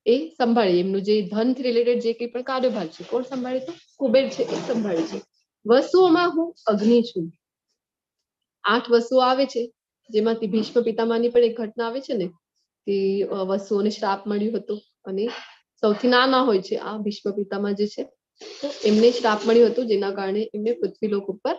એ સંભાળે, એમનું જે ધનથી રિલેટેડ જે કંઈ પણ કાર્યભાર છે, કોણ સંભાળે? તો કુબેર છે એ સંભાળે છે. વસુઓમાં હું અગ્નિ છું. 8 વસુઓ આવે છે, જેમાંથી ભીષ્મ પિતામહની પણ એક ઘટના આવે છે ને કે વસુઓને શ્રાપ મળ્યું હતું અને સૌથી નાના હોય છે આ ભીષ્મ પિતામહ જે છે, તો એમને શ્રાપ મળ્યું હતું, જેના કારણે એમને પૃથ્વીલોક ઉપર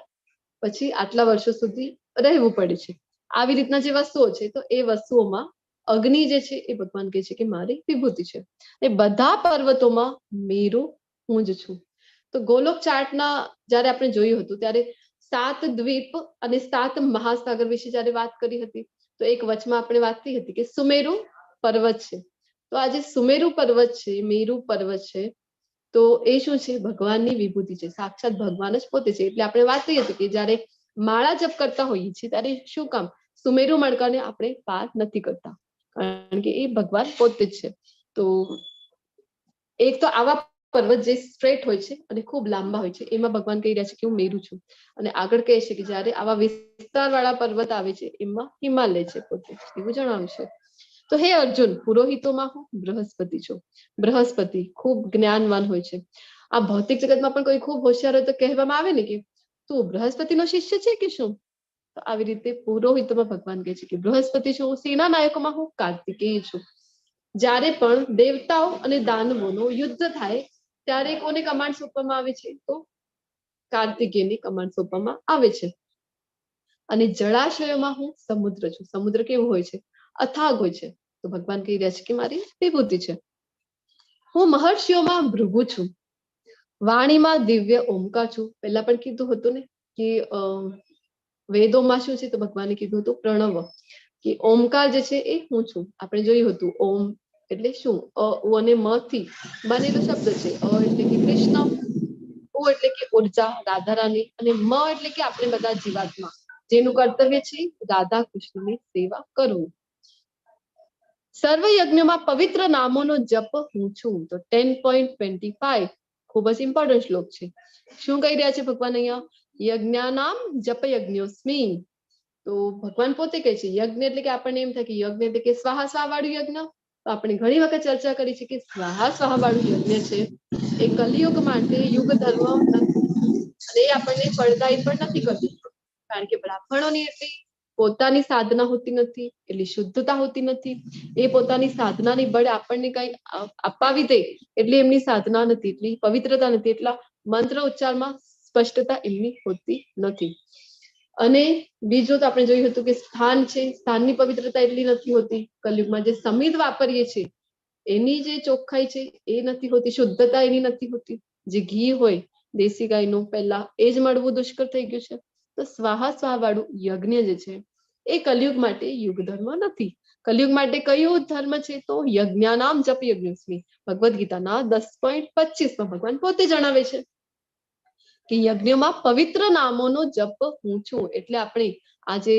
પછી આટલા વર્ષો સુધી રહેવું પડે છે. આવી રીતના જે વસ્તુઓ છે, તો એ વસ્તુઓમાં અગ્નિ જે છે એ ભગવાન કહે છે કે મારી વિભૂતિ છે. એ બધા પર્વતોમાં મેરુ હું જ છું. તો ગોલોક ચાર્ટના જયારે આપણે જોયું હતું ત્યારે 7 દ્વીપ અને 7 મહાસાગર વિશે જયારે વાત કરી હતી, તો એક વચમાં આપણે વાત કરી હતી કે સુમેરુ પર્વત છે. તો આ જે સુમેરુ પર્વત છે, મેરુ પર્વત છે, તો એ શું છે? ભગવાનની વિભૂતિ છે, સાક્ષાત ભગવાન જ પોતે છે. એટલે આપણે વાત કરી હતી કે જયારે માળા જપ કરતા હોઈએ છીએ ત્યારે શું કામ સુમેરુ મણકાને આપણે પાર નથી કરતા? કારણ કે એ ભગવાન પોતે જ છે. તો એક તો આવા પર્વત જે સ્ટ્રેટ હોય છે અને ખૂબ લાંબા હોય છે, એમાં ભગવાન કહી રહ્યા છે કે હું મેરુ છું. અને આગળ કહે છે કે જયારે આવા વિસ્તારવાળા પર્વત આવે છે, એમાં હિમાલય છે પોતે, એવું જણાવશે. તો હે અર્જુન, પુરોહિતોમાં હું બૃહસ્પતિ છું. બૃહસ્પતિ ખૂબ જ્ઞાનવાન હોય છે. આ ભૌતિક જગતમાં પણ કોઈ ખૂબ હોશિયાર હોય તો કહેવામાં આવે ને કે તું બૃહસ્પતિનો શિષ્ય છે કે શું? તો આવી રીતે પુરોહિતોમાં ભગવાન કહે છે કે બૃહસ્પતિ છું. સેના નાયકોમાં હું કાર્તિકેય છું. જ્યારે પણ દેવતાઓ અને દાનવોનો યુદ્ધ થાય ત્યારે કોને કમાન્ડ સોંપવામાં આવે છે? તો કાર્તિકેયની કમાન્ડ સોંપવામાં આવે છે. અને જળાશયોમાં હું સમુદ્ર છું. સમુદ્ર કેવું હોય છે? અથાગ હોય છે. તો ભગવાન કહી રહ્યા છે કે મારી વિભૂતિ છે. હું મહર્ષિઓમાં ભૃગુ છું. વાણીમાં દિવ્ય ઓમકાર છું. પહેલા પણ કીધું હતું ને કે વેદોમાં શું છે? તો ભગવાને કીધું હતું પ્રણવ, કે ઓમકાર જે છે એ હું છું. આપણે જોયું હતું ઓમ એટલે શું? અ, ઉ અને મ થી બનેલો શબ્દ છે. અ એટલે કે કૃષ્ણ, ઉ એટલે કે ઉર્જા રાધારાની અને મ એટલે કે આપણે બધા જીવાત્મા, જેનું કર્તવ્ય છે રાધા કૃષ્ણની સેવા કરવું. સર્વ યજ્ઞમાં પવિત્ર નામોનો જપ હું છું. તો 10.25 ખૂબ જ ઇમ્પોર્ટન્ટ શ્લોક છે. શું કહી રહ્યા છે ભગવાન અહીંયા? યજ્ઞાનામ જપ યજ્ઞોસ્મિ. તો ભગવાન પોતે કહે છે યજ્ઞ એટલે કે આપણને એમ થાય કે યજ્ઞ એટલે કે સ્વાહા સ્વાહા વાળું યજ્ઞ. તો આપણે ઘણી વખત ચર્ચા કરી છે કે સ્વાહા સ્વાહા વાળું યજ્ઞ છે એ કલિયુગ માટે યુગ ધર્મ નથી, અને એ આપણને ફળદાયી પણ નથી કરતું. કારણ કે બ્રાહ્મણોની એટલી પોતાની સાધના હોતી નથી, એટલી શુદ્ધતા હોતી નથી. એ પોતાની સાધનાની બળે આપણને કઈ અપાવી દે એટલી એમની સાધના નથી, એટલી પવિત્રતા નથી, એટલા મંત્ર ઉચ્ચારમાં સ્પષ્ટતા એમની હોતી નથી. અને બીજું તો આપણે જોયું હતું કે સ્થાન છે, સ્થાનની પવિત્રતા એટલી નથી હોતી. કલયુગમાં જે સમિધ વાપરીએ છીએ એની જે ચોખ્ખાઈ છે એ નથી હોતી, શુદ્ધતા એની નથી હોતી. જે ઘી હોય દેશી ગાયનું પહેલા એ જ મળવું દુષ્કર થઈ ગયું છે. તો સ્વાહા સ્વાહા વાળું યજ્ઞ જે છે એ કલયુગ માટે યુગ ધર્મ નથી. કલયુગ માટે કયું ધર્મ છે? તો યજ્ઞાનામ જપ યજ્ઞોસ્મિ. ભગવદ ગીતાના 10.25 ભગવાન પોતે જણાવે છે કે યજ્ઞમાં પવિત્ર નામોનો જપ હું છું. એટલે આપણે આજે,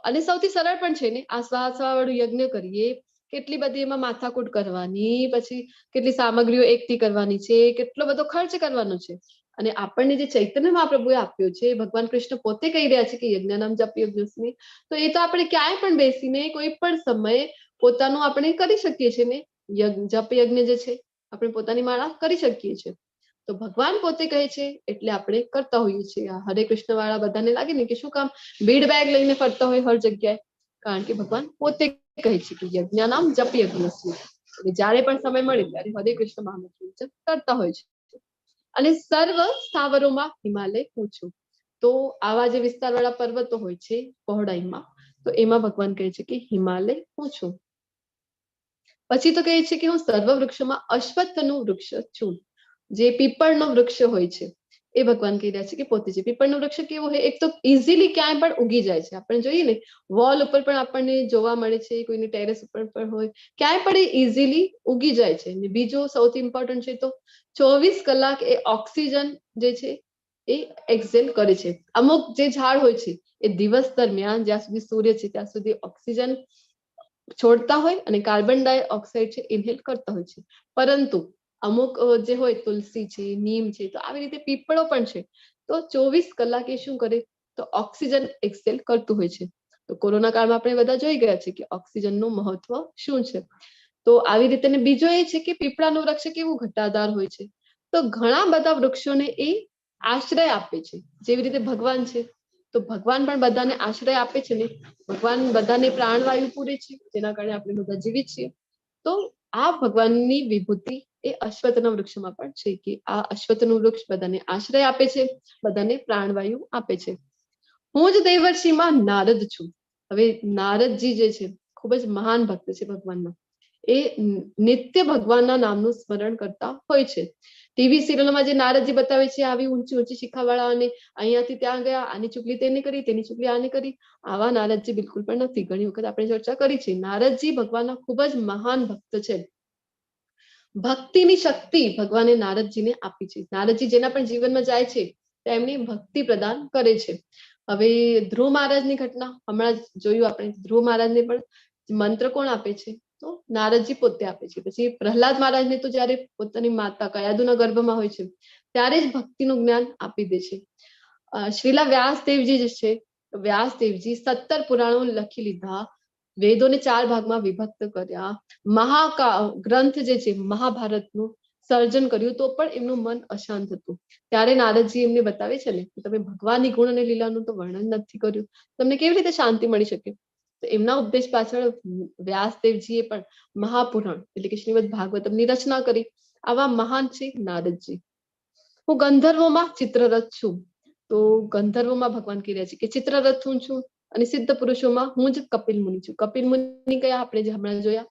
અને સૌથી સરળ પણ છે ને, આ સ્વાહા સ્વાહા વાળું યજ્ઞ કરીએ, કેટલી બધી એમાં માથાકૂટ કરવાની, પછી કેટલી સામગ્રીઓ એકઠી કરવાની છે, કેટલો બધો ખર્ચ કરવાનો છે. અને આપણને જે ચૈતન્ય મહાપ્રભુએ આપ્યો છે, ભગવાન કૃષ્ણ પોતે કહી રહ્યા છે કે યજ્ઞાનામ જપ યજ્ઞોસ્મિ, તો એ તો આપણે ક્યાંય પણ બેસીને કોઈ પણ સમયે પોતાનું આપણે કરી શકીએ છીએ ને. જપ યજ્ઞ જે છે આપણે પોતાની માળા કરી શકીએ છીએ. તો ભગવાન પોતે કહે છે એટલે આપણે કરતા હોઈએ છીએ. આ હરે કૃષ્ણ વાળા બધાને લાગે ને કે શું કામ બીડ બેગ લઈને ફરતા હોય હર જગ્યાએ? કારણ કે ભગવાન પોતે કહે છે કે યજ્ઞાનામ જપ યજ્ઞોસ્મિ. જ્યારે પણ સમય મળે ત્યારે હરે કૃષ્ણ મહામંત્ર જપ કરતા હોય છે. અને સર્વ સ્થાવરોમાં હિમાલય હું છું. તો આવા જે વિસ્તારવાળા પર્વતો હોય છે પહોળાઈમાં, તો એમાં ભગવાન કહે છે કે હિમાલય હું છું. પછી તો કહે છે કે હું સર્વ વૃક્ષોમાં અશ્વત્થનું વૃક્ષ છું. જે પીપળનો વૃક્ષ હોય છે એ ભગવાન કહી રહ્યા છે કે પોતે છે. પીપળનું વૃક્ષ કેવું હોય? એક તો ઇઝીલી ક્યાંય પણ ઉગી જાય છે. આપણે જોઈએ ને વોલ ઉપર પણ આપણને જોવા મળે છે, કોઈની ટેરેસ ઉપર પણ હોય, ક્યાંય પણ એ ઇઝીલી ઉગી જાય છે. અને બીજું સૌથી ઇમ્પોર્ટન્ટ છે તો 24 કલાક એ ઓક્સિજન જે છે એ એક્સેલ કરે છે. અમુક જે ઝાડ હોય છે એ દિવસ દરમિયાન જ્યાં સુધી સૂર્ય છે ત્યાં સુધી ઓક્સિજન છોડતા હોય અને કાર્બન ડાયોક્સાઇડ છે ઇન્હેલ કરતા હોય છે. પરંતુ અમુક જે હોય તુલસી છે, નીમ છે, તો આવી રીતે પીપળો પણ છે, તો 24 કલાકે શું કરે? તો ઓક્સિજન એક્સેલ કરતું હોય છે. તો કોરોના કાળમાં આપણે બધા જોઈ ગયા છે કે ઓક્સિજનનું મહત્વ શું છે. તો આવી રીતે બીજો એ છે કે પીપળાનું વૃક્ષ કેવું ઘટાદાર હોય છે. તો ઘણા બધા વૃક્ષોને એ આશ્રય આપે છે. જેવી રીતે ભગવાન છે, તો ભગવાન પણ બધાને આશ્રય આપે છે ને. ભગવાન બધાને પ્રાણવાયુ પૂરે છે, જેના કારણે આપણે બધા જીવિત છીએ. તો આ ભગવાનની વિભૂતિ એ અશ્વત્થના વૃક્ષમાં પણ છે કે આ અશ્વત્થનું વૃક્ષ બધાને આશ્રય આપે છે, બધાને પ્રાણવાયુ આપે છે. હું જ દેવર્ષિમાં નારદ છું. હવે નારદજી જે છે ખૂબ જ મહાન ભક્ત છે ભગવાનના. એ નિત્ય ભગવાનના નામનું સ્મરણ કરતા હોય છે. ટીવી સિરિયલમાં જે નારદજી બતાવે છે આવી ઊંચી ઊંચી શિખાવાળા, અને અહીંયાથી ત્યાં ગયા, આની ચૂકલી તેને કરી, તેની ચૂકલી આને કરી, આવા નારદજી બિલકુલ પણ નથી. ઘણી વખત આપણે ચર્ચા કરી છે. નારદજી ભગવાનના ખૂબ જ મહાન ભક્ત છે. ભક્તિની શક્તિ ભગવાને નારદજીને આપી છે. નારદજી જેના પણ જીવનમાં જાય છે તેમને ભક્તિ પ્રદાન કરે છે. હવે ધ્રુવ મહારાજની ઘટના હમણાં જ જોયું આપણે. ધ્રુવ મહારાજને પણ મંત્ર કોણ આપે છે? તો નારદજી પોતે આપે છે. પછી પ્રહલાદ મહારાજને તો જયારે પોતાની માતા કયાદુના ગર્ભમાં હોય છે ત્યારે જ ભક્તિનું જ્ઞાન આપી દે છે. શ્રીલા વ્યાસદેવજી જે છે, વ્યાસદેવજી 17 પુરાણો લખી લીધા, વેદોને 4 ભાગમાં વિભક્ત કર્યા, ગ્રંથ જે છે મહાભારતનું સર્જન કર્યું, તો પણ એમનું મન અશાંત હતું. ત્યારે નારદજી એમને બતાવે છે ને કે તમે ભગવાનની ગુણ અને લીલાનું તો વર્ણન નથી કર્યું, તમને કેવી રીતે શાંતિ મળી શકે? તો એમના ઉપદેશ પાછળ વ્યાસદેવજીએ પણ મહાપુરાણ એટલે કે શ્રીમદ ભાગવતમની રચના કરી. આવા મહાન છે નારદજી. હું ગંધર્વોમાં ચિત્રરથ છું. તો ગંધર્વોમાં ભગવાન કહી રહ્યા છે કે ચિત્રરથ હું છું. અને સિદ્ધ પુરુષોમાં હું જ કપિલ મુનિ છું. કપિલ મુનિ કયા? આપણે જે હમણાં જોયા,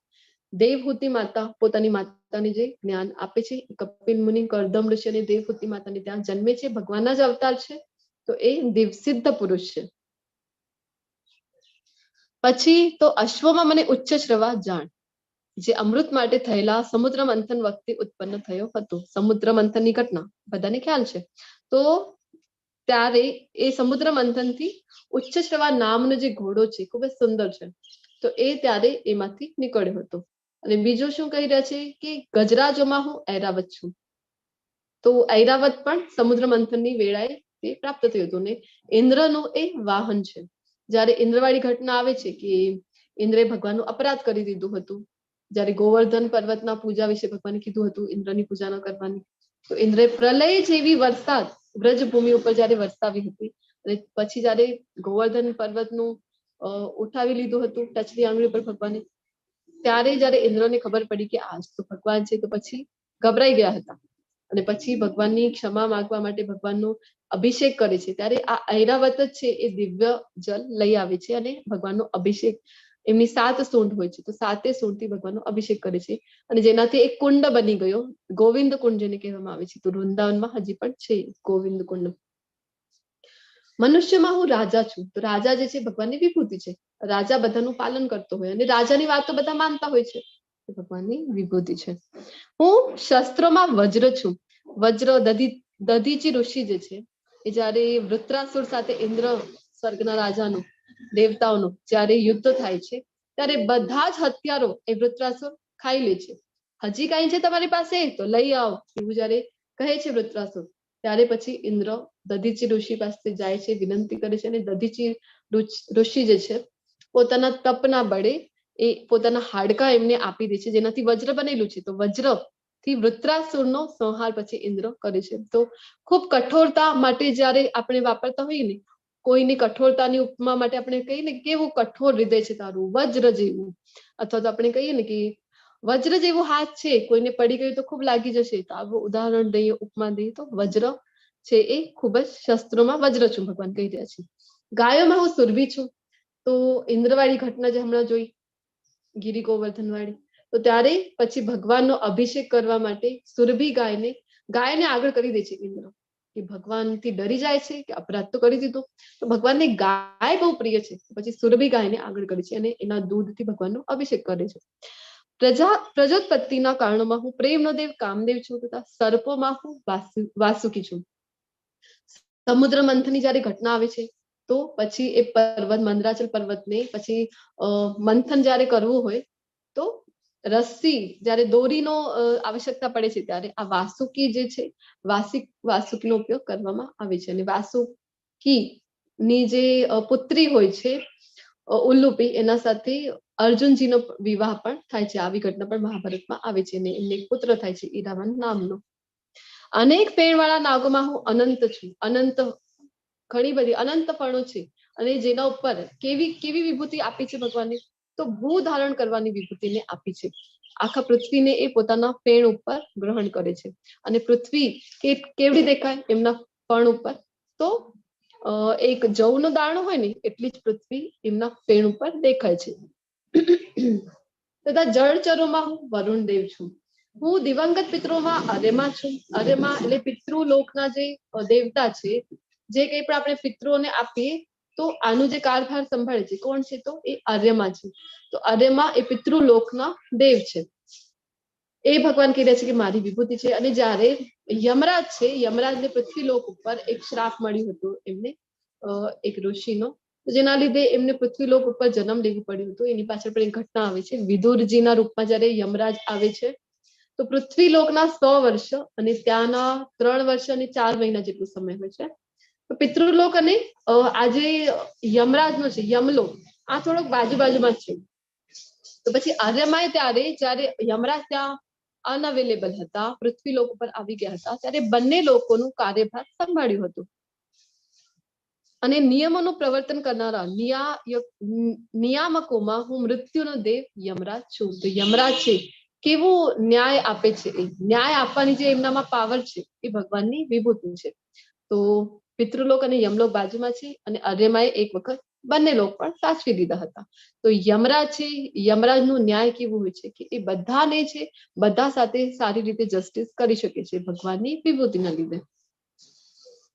દેવહૂતિ માતા પોતાની માતાને જે જ્ઞાન આપે છે. કપિલ મુનિ કરદમ ઋષિ અને દેવહૂતિ માતાને ત્યાં જન્મે છે, ભગવાનના જ અવતાર છે. તો એ સિદ્ધ પુરુષ છે. પછી તો અશ્વમાં મને ઉચ્ચ શ્રવા જાણ. જે અમૃત માટે થયેલા સમુદ્ર મંથન વખતે ઉત્પન્ન થયો હતો. સમુદ્ર મંથનની ઘટના બધાને ખ્યાલ છે. તો ત્યારે એ સમુદ્ર મંથન થી ઉચ્ચશ્રવા નામનો જે ઘોડો છે ખૂબ જ સુંદર છે, તો એ ત્યારે એમાંથી નીકળ્યો હતો. અને બીજું શું કહી રહ્યા છે કે ગજરાજોમાં હું ઐરાવત છું. તો ઐરાવત પણ સમુદ્ર મંથનની વેળાએ તે પ્રાપ્ત થયું હતું. ને ઇન્દ્રનું એ વાહન છે. જયારે ઇન્દ્રવાળી ઘટના આવે છે કે ઇન્દ્રે ભગવાનનું અપરાધ કરી દીધું હતું. જયારે ગોવર્ધન પર્વતના પૂજા વિશે ભગવાને કીધું હતું ઇન્દ્રની પૂજા ન કરવાની, તો ઇન્દ્રે પ્રલય જેવી વરસાદ વ્રજભૂમિ ઉપર જયારે વરસાવી હતી. અને પછી જયારે ગોવર્ધન પર્વતનું ઉઠાવી લીધું હતું ટચલી આંગળી પર ભગવાને, ત્યારે જયારે ઇન્દ્રને ખબર પડી કે આજ તો ભગવાન છે, તો પછી ગભરાઈ ગયા હતા. અને પછી ભગવાનની ક્ષમા માંગવા માટે ભગવાનનો અભિષેક કરે છે. ત્યારે આ ઐરાવત જ છે એ દિવ્ય જલ લઈ આવે છે અને ભગવાનનો અભિષેક, એમની 7 સૂંઢ હોય છે, તો 7 સૂંઢથી ભગવાનનો અભિષેક કરે છે. અને જેનાથી એક કુંડ બની ગયો, ગોવિંદ કુંડ જેને કહેવામાં આવે છે. તો વૃંદાવનમાં હજી પણ છે ગોવિંદ કુંડ. મનુષ્યમાં હું રાજા છું. તો રાજા જે છે ભગવાનની વિભૂતિ છે. રાજા બધાનું પાલન કરતો હોય અને રાજાની વાત તો બધા માનતા હોય છે, તો ભગવાનની વિભૂતિ છે. હું શસ્ત્રોમાં વજ્ર છું. વજ્ર દધીચી ઋષિ જે છે એ જયારે વૃત્રાસુર સાથે ઇન્દ્ર સ્વર્ગના રાજાનું, દેવતાઓનું જયારે યુદ્ધ થાય છે, ત્યારે બધા જ હથિયારો એ વૃત્રાસુર ખાઈ લે છે. હજી કઈ છે તમારી પાસે તો લઈ આવો એવું જયારે કહે છે વૃત્રાસુર, ત્યારે પછી ઇન્દ્ર દધીચી ઋષિ પાસે જાય છે, વિનંતી કરે છે. અને દધીચી ઋષિ જે છે પોતાના તપના બળે એ પોતાના હાડકા એમને આપી દે છે, જેનાથી વજ્ર બનેલું છે. તો વજ્ર થી વૃત્રાસુરનો સંહાર પછી ઇન્દ્ર કરે છે. તો ખૂબ કઠોરતા માટે જયારે આપણે વાપરતા હોઈએ ને, કોઈની કઠોરતાની ઉપમા માટે આપણે કહીએ ને કેવું કઠોર હૃદય છે તારું, વજ્ર જેવું. અથવા તો આપણે કહીએ ને કે વજ્ર જેવો હાથ છે, કોઈને પડી ગયું તો ખૂબ લાગી જશે, તો આવું ઉદાહરણ દઈએ, ઉપમા દઈએ તો વજ્ર છે એ ખૂબ જ શસ્ત્રોમાં વજ્ર છું ભગવાન કહી રહ્યા છે. ગાયોમાં હું સુરભી છું. તો ઇન્દ્રવાળી ઘટના જે હમણાં જોઈ ગિરી ગોવર્ધન વાળી, તો ત્યારે પછી ભગવાનનો અભિષેક કરવા માટે સુરભી ગાયને આગળ કરી દે છે ઇન્દ્ર, કે ભગવાનથી ડરી જાય છે કે અપરાધ તો કરી દીધો, તો ભગવાનને ગાય બહુ પ્રિય છે, પછી સુરભી ગાયને આગળ કરી છે અને એના દૂધથી ભગવાનનો અભિષેક કરે છે. પ્રજોત્પત્તિના કારણોમાં હું પ્રેમનો દેવ કામદેવ છું, તથા સર્પોમાં હું વાસુકી છું. સમુદ્ર મંથનની જયારે ઘટના આવે છે, તો પછી એ પર્વત મંદરાચલ પર્વતને પછી મંથન જયારે કરવું હોય, તો રસ્સી જયારે દોરીનો આવશ્યકતા પડે છે, ત્યારે આ વાસુકી જે છે વાસુકીનો ઉપયોગ કરવામાં આવે છે. અને વાસુકી ની જે પુત્રી હોય છે ઉલ્લુપી, એના સાથે અર્જુનજીનો વિવાહ પણ થાય છે. આવી ઘટના પણ મહાભારતમાં આવે છે. અને એમને એક પુત્ર થાય છે ઈરાવન નામનો. અનેક પેણવાળા નાગોમાં હું અનંત છું. અનંત ઘણી બધી અનંતપણો છે. અને જેના ઉપર કેવી વિભૂતિ આપી છે ભગવાને, તો ભૂ ધારણ કરવાની વિભૂતિને આપી છે. આખા પૃથ્વીને એ પોતાના ફેણ ઉપર ગ્રહણ કરે છે. અને પૃથ્વી કેવડી દેખાય એમના ફણ ઉપર, તો એક જવનો દાણો હોય ને એટલી જ પૃથ્વી એમના ફેણ ઉપર દેખાય છે. તથા જળચરોમાં હું વરુણ દેવ છું. હું દિવંગત પિતરોમાં અરેમાં છું. અરેમાં એટલે પિતૃલોકના જે દેવતા છે, જે કંઈ પણ આપણે પિતૃઓને આપીએ તો આનું જે કારભાર સંભાળે છે કોણ છે, તો એ આર્યમાં છે. તો આર્યમાં એ પિતૃલોકના દેવ છે. એ ભગવાન કહી રહ્યા છે કે મારી વિભૂતિ છે. અને જયારે યમરાજ છે, યમરાજને પૃથ્વીલોક ઉપર એક શ્રાપ મળ્યું હતું એમને એક ઋષિનો, જેના લીધે એમને પૃથ્વીલોક ઉપર જન્મ લેવું પડ્યું હતું. એની પાછળ પણ એક ઘટના આવે છે. વિદુરજીના રૂપમાં જયારે યમરાજ આવે છે, તો પૃથ્વીલોકના 100 વર્ષ અને ત્યાંના 3 વર્ષ અને 4 મહિના જેટલો સમય હોય છે. તો પિતૃલોક અને આજે યમરાજનો છે યમલોક, આ થોડોક બાજુમાં જ છે. તો પછી આર્યમાએ ત્યારે જયારે યમરાજ ત્યાં અનઅવેલેબલ હતા, પૃથ્વીલોક ઉપર આવી ગયા હતા, ત્યારે બંને લોકોનું કાર્યભાર સંભાળ્યું હતું. અને નિયમોનું પ્રવર્તન કરનારા નિયામકોમાં હું મૃત્યુનો દેવ યમરાજ છું. તો યમરાજ છે કેવું ન્યાય આપે છે, એ ન્યાય આપવાની જે એમનામાં પાવર છે એ ભગવાનની વિભૂતિ છે. તો પિતૃલોક અને યમલોક બાજુમાં છે. અને આર્યમાએ એક વખત બંને લોક પણ સાચવી લીધા હતા. તો યમરાજ છે, યમરાજનું ન્યાય કેવું હોય છે કે એ બધાને છે બધા સાથે સારી રીતે જસ્ટિસ કરી શકે છે ભગવાનની વિભૂતિના લીધે.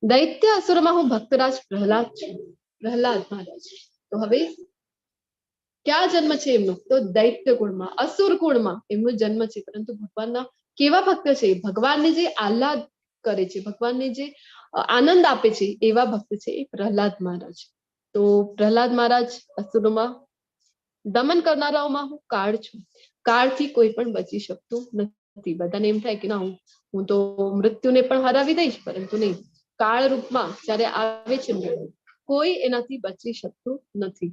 દૈત્ય અસુરમાં હું ભક્તરાજ પ્રહલાદ છું. પ્રહલાદ મહારાજ. તો હવે ક્યાં જન્મ છે એમનો? તો દૈત્ય કુળમાં, અસુર કુળમાં એમનો જન્મ છે. પરંતુ ભગવાનના કેવા ભક્ત છે? ભગવાનને જે આહલાદ કરે છે, ભગવાનને જે આનંદ આપે છે એવા ભક્ત છે એ પ્રહલાદ મહારાજ. તો પ્રહલાદ મહારાજ અસુરોમાં દમન કરનારાઓમાં હું કાળ છું. કાળથી કોઈ પણ બચી શકતું નથી. બધાને એમ થાય કે ના હું તો મૃત્યુને પણ હરાવી દઈશ, પરંતુ નહીં, કાળ રૂપમાં જ્યારે આવે છે મૃત્યુ, કોઈ એનાથી બચી શકતું નથી.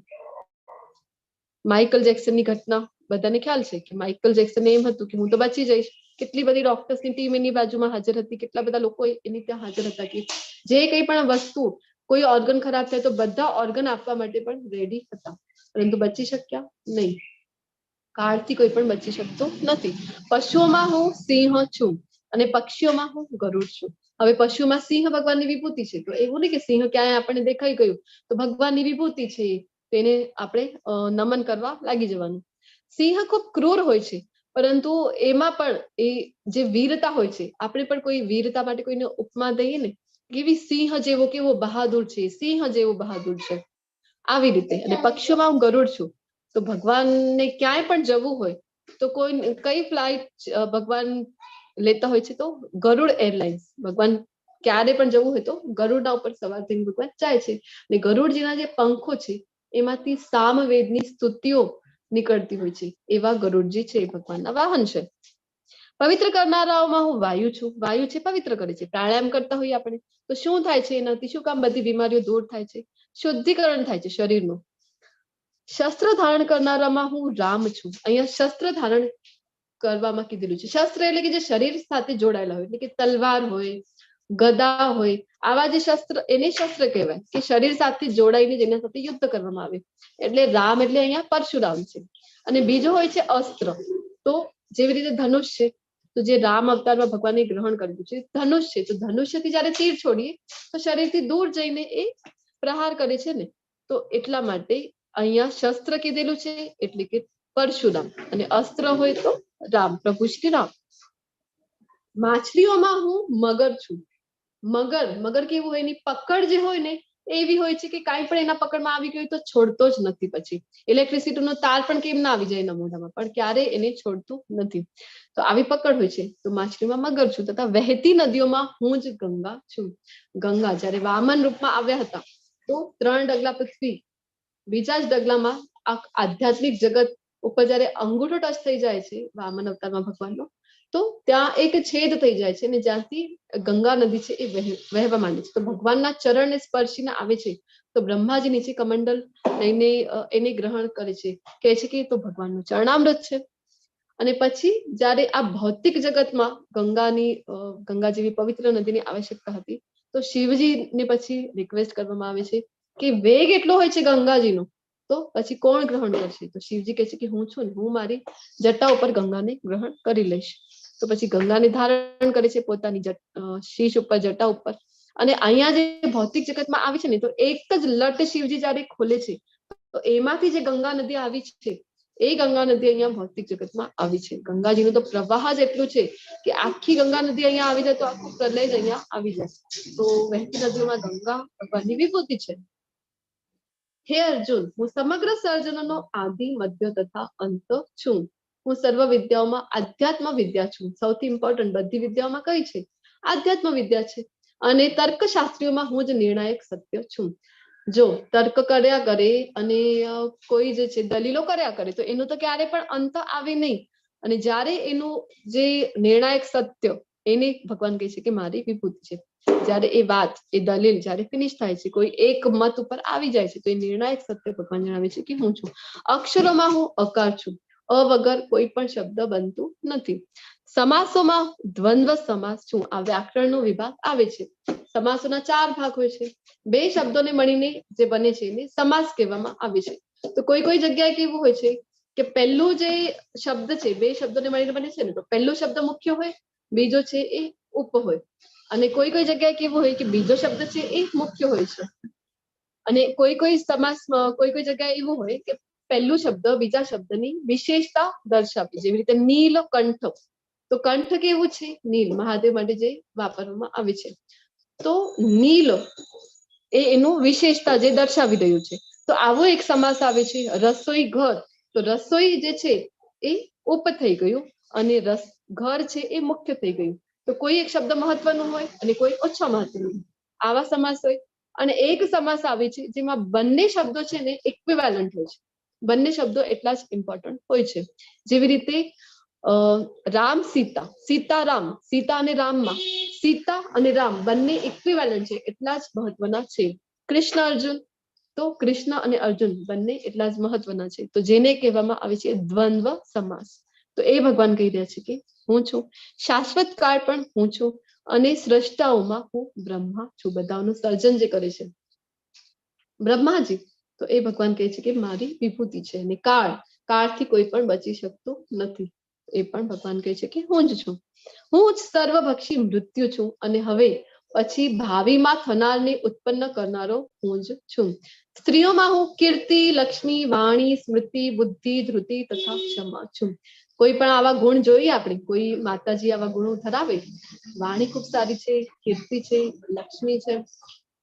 માઇકલ જેક્સનની ઘટના બધાને ખ્યાલ છે કે માઇકલ જેક્સનને એમ હતું કે હું તો બચી જઈશ. કેટલી બધી ડોક્ટર્સની ટીમ એની બાજુમાં હાજર હતી, કેટલા બધા લોકો એની ત્યાં હાજર હતા કે જે કંઈ પણ વસ્તુ, કોઈ ઓર્ગન ખરાબ થાય તો બધા ઓર્ગન આપવા માટે પણ રેડી હતા, પરંતુ બચી શક્યા નહીં. કાળથી કોઈ પણ બચી શકતો નથી. પશુઓમાં હું સિંહ છું અને પક્ષીઓમાં હું ગરુડ છું. હવે પશુમાં સિંહ ભગવાનની વિભૂતિ છે, તો એવું નહીં કે સિંહ ક્યાંય આપણને દેખાઈ ગયું તો ભગવાનની વિભૂતિ છે, તેને આપણે નમન કરવા લાગી જવાનું. સિંહ ખૂબ ક્રૂર હોય છે, પરંતુ એમાં પણ એ જે વીરતા હોય છે, આપણે પણ કોઈ વીરતા માટે કોઈને ઉપમા દઈએ ને, કેવી સિંહ જેવો કેવો બહાદુર છે, સિંહ જેવો બહાદુર છે, આવી રીતે. અને પક્ષીઓમાં હું ગરુડ છું. તો ભગવાનને ક્યાંય પણ જવું હોય તો કઈ ફ્લાઇટ ભગવાન લેતા હોય છે? તો ગરુડ એરલાઇન્સ. ભગવાન ક્યારે પણ જવું હોય તો ગરુડના ઉપર સવાર થઈને ભગવાન જાય છે. અને ગરુડજીના જે પંખો છે એમાંથી સામવેદની સ્તુતિઓ નીકળતી હોય છે. એવા ગરુડજી છે એ ભગવાનના વાહન છે. પવિત્ર કરનારાઓમાં હું વાયુ છું. વાયુ છે પવિત્ર કરે છે. પ્રાણાયામ કરતા હોઈએ આપણે તો શું થાય છે એનાથી? શું કામ બધી બીમારીઓ દૂર થાય છે? શુદ્ધિકરણ થાય છે શરીરનું. શસ્ત્ર ધારણ કરનારામાં હું રામ છું. અહીંયા શસ્ત્ર ધારણ કરવામાં કીધેલું છે. શસ્ત્ર એટલે કે જે શરીર સાથે જોડાયેલા હોય, એટલે કે તલવાર હોય, ગદા હોય, આવા જે શસ્ત્ર, એને શસ્ત્ર કહેવાય કે શરીર સાથે જોડાઈને જેના સાથે યુદ્ધ કરવામાં આવે. એટલે રામ એટલે અહીંયા પરશુરામ છે. અને બીજો હોય છે અસ્ત્ર. તો જેવી રીતે ધનુષ છે, તો જે રામ અવતારમાં ભગવાને ગ્રહણ કર્યું છે ધનુષ છે, તો ધનુષ્યથી જયારે તીર છોડીએ તો શરીરથી દૂર જઈને એ પ્રહાર કરે છે ને, તો એટલા માટે અહીંયા શસ્ત્ર કીધેલું છે, એટલે કે પરશુરામ. અને અસ્ત્ર હોય તો રામ, પ્રભુ શ્રી રામ. માછલીઓમાં હું મગર છું. મગર કેવું હોય? એની પકડ જે હોય ને એવી હોય છે કે કાંઈ પણ એના પકડમાં આવી ગયું તો છોડતો જ નથી. પછી ઇલેક્ટ્રિસિટીનો તાર પણ કેમ ના આવી જાય એના મોઢામાં, પણ ક્યારે એને છોડતું નથી. તો આવી પકડ હોય છે. તો માછલીમાં મગર છું. તથા વહેતી નદીઓમાં હું જ ગંગા છું. ગંગા જ્યારે વામન રૂપમાં આવ્યા હતા તો 3 ડગલા પૃથ્વી, બીજા જ ડગલામાં આધ્યાત્મિક જગત ઉપર જયારે અંગૂઠો ટચ થઈ જાય છે વામન અવતારમાં ભગવાનનો, તો ત્યાં એક છેદ થઈ જાય છે અને જ્યાંથી ગંગા નદી છે એ વહેવા માંડે છે. તો ભગવાનના ચરણને સ્પર્શીને આવે છે તો બ્રહ્માજી નીચે કમંડલ લઈને એને ગ્રહણ કરે છે, કહે છે કે તો ભગવાનનું ચરણામૃત છે. અને પછી જયારે આ ભૌતિક જગતમાં ગંગા જેવી પવિત્ર નદીની આવશ્યકતા હતી તો શિવજીને પછી રિક્વેસ્ટ કરવામાં આવે છે કે વેગ એટલો હોય છે ગંગાજીનો, તો પછી કોણ ગ્રહણ કરશે? તો શિવજી કહે છે કે હું છું ને, હું મારી જટા ઉપર ગંગાને ગ્રહણ કરી લઈશ. તો પછી ગંગાને ધારણ કરે છે પોતાની શીશ ઉપર, જટા ઉપર. અને અહીંયા જે ભૌતિક જગતમાં આવી છે ને, તો એક જ લટ શિવજી જયારે ખોલે છે તો એમાંથી જે ગંગા નદી આવી છે એ ગંગા નદી અહીંયા ભૌતિક જગતમાં આવી છે. ગંગાજીનું તો પ્રવાહ જ એટલું છે કે આખી ગંગા નદી અહીંયા આવી જાય તો આખું પ્રલય જ અહીંયા આવી જાય. તો વહેતી નદીઓમાં ગંગા ભગવાનની વિભૂતિ છે. હે અર્જુન, હું સમગ્ર સર્જનનો આદિ, મધ્ય તથા અંત છું. હું સર્વ વિદ્યાઓમાં આધ્યાત્મ વિદ્યા છું. સૌથી ઇમ્પોર્ટન્ટ, બધી વિદ્યાઓમાં કઈ છે? આધ્યાત્મ વિદ્યા છે. અને તર્કશાસ્ત્રીઓમાં હું જ નિર્ણાયક સત્ય છું. જો તર્ક કર્યા કરે અને કોઈ જે છે દલીલો કર્યા કરે તો એનો તો ક્યારે પણ અંત આવે નહીં. અને જ્યારે એનું જે નિર્ણાયક સત્ય, એને ભગવાન કહે છે કે મારી વિભૂતિ છે. જ્યારે એ વાત, એ દલીલ જ્યારે ફિનિશ થાય છે, કોઈ એક મત ઉપર આવી જાય છે તો એ નિર્ણાયક સત્ય ભગવાન જણાવે છે કે હું છું. અક્ષરોમાં હું અકાર છું. અ વગર કોઈ પણ શબ્દ બનતું નથી. સમાસોમાં દ્વંદ્વ સમાસ છું. આ વ્યાકરણનો વિભાગ આવે છે. સમાસોના 4 ભાગ હોય છે. 2 શબ્દોને મળીને જે બને છે એને સમાસ કહેવામાં આવે છે. તો કોઈ જગ્યાએ કેવું હોય છે કે પહેલું જે શબ્દ છે, 2 શબ્દોને મળીને બને છે ને, તો પહેલો શબ્દ મુખ્ય હોય, બીજો છે એ ઉપ હોય. અને કોઈ જગ્યાએ કેવું હોય કે બીજો શબ્દ છે એ મુખ્ય હોય છે. અને કોઈ સમાસમાં કોઈ જગ્યાએ એવું હોય કે પહેલું શબ્દ બીજા શબ્દની વિશેષતા દર્શાવે. જેવી રીતે નીલ કંઠ, તો કંઠ કેવું છે? નીલ, મહાદેવ માટે જે વાપરવામાં આવે છે. તો નીલ એ એનું વિશેષતા જે દર્શાવી રહ્યું છે. તો આવો એક સમાસ આવે છે. રસોઈ ઘર, તો રસોઈ જે છે એ ઉપ થઈ ગયું અને ઘર છે એ મુખ્ય થઈ ગયું. તો કોઈ એક શબ્દ મહત્વનો હોય અને કોઈ ઓછો મહત્વનો હોય, આવા સમાસ હોય. અને એક સમાસ આવે છે જેમાં બંને શબ્દો છે ને ઇક્વિવેલન્ટ હોય છે, બંને શબ્દો એટલા જ ઇમ્પોર્ટન્ટ હોય છે. જેવી રીતે રામ સીતા, સીતારામ, સીતા અને રામમાં સીતા અને રામ બંને ઇક્વિવેલન્ટ છે, એટલા જ મહત્વના છે. કૃષ્ણ અર્જુન, તો કૃષ્ણ અને અર્જુન બંને એટલા જ મહત્વના છે. તો જેને કહેવામાં આવે છે દ્વંદ્વ સમાસ. તો એ ભગવાન કહી રહ્યા છે કે હું છું, શાશ્વત કાળ પણ હું છું અને સ્રષ્ટાઓમાં હું બ્રહ્મા છું. બધાનું સર્જન જે કરે છે બ્રહ્માજી, તો એ ભગવાન કહે છે કે મારી વિભૂતિ છે. અને કાળથી કોઈ પણ બચી શકતું નથી, એ પણ ભગવાન કહે છે કે હું જ છું. હું જ સર્વભક્ષી મૃત્યુ છું અને હવે પછી ભાવિમાં થનારને ઉત્પન્ન કરનારો હું જ છું. સ્ત્રીઓમાં હું કીર્તિ, લક્ષ્મી, વાણી, સ્મૃતિ, બુદ્ધિ, ધૃતિ તથા ક્ષમા છું. કોઈ પણ આવા ગુણ જોઈએ આપણે, કોઈ માતાજી આવા ગુણો ધરાવે, વાણી ખૂબ સારી છે, કીર્તિ છે, લક્ષ્મી છે,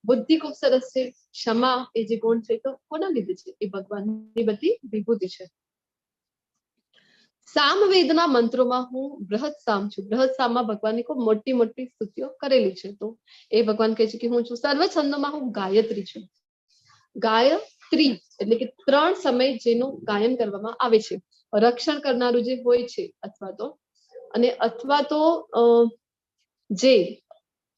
બુદ્ધિ ખૂબ સરસ છે, ક્ષમા એ જે ગુણ છે તો કોના લીધે છે? એ ભગવાનની બધી વિભૂતિ છે. સામવેદના મંત્રોમાં હું બૃહદ સામ છું. બૃહદ સામમાં ભગવાનની ખૂબ મોટી મોટી સ્તુતિઓ કરેલી છે. તો એ ભગવાન કહે છે કે હું છું. સર્વ છંદોમાં હું ગાયત્રી છું. ગાયત્રી એટલે કે 3 સમય જેનું ગાયન કરવામાં આવે છે. રક્ષણ કરનારું જે હોય છે અથવા તો જે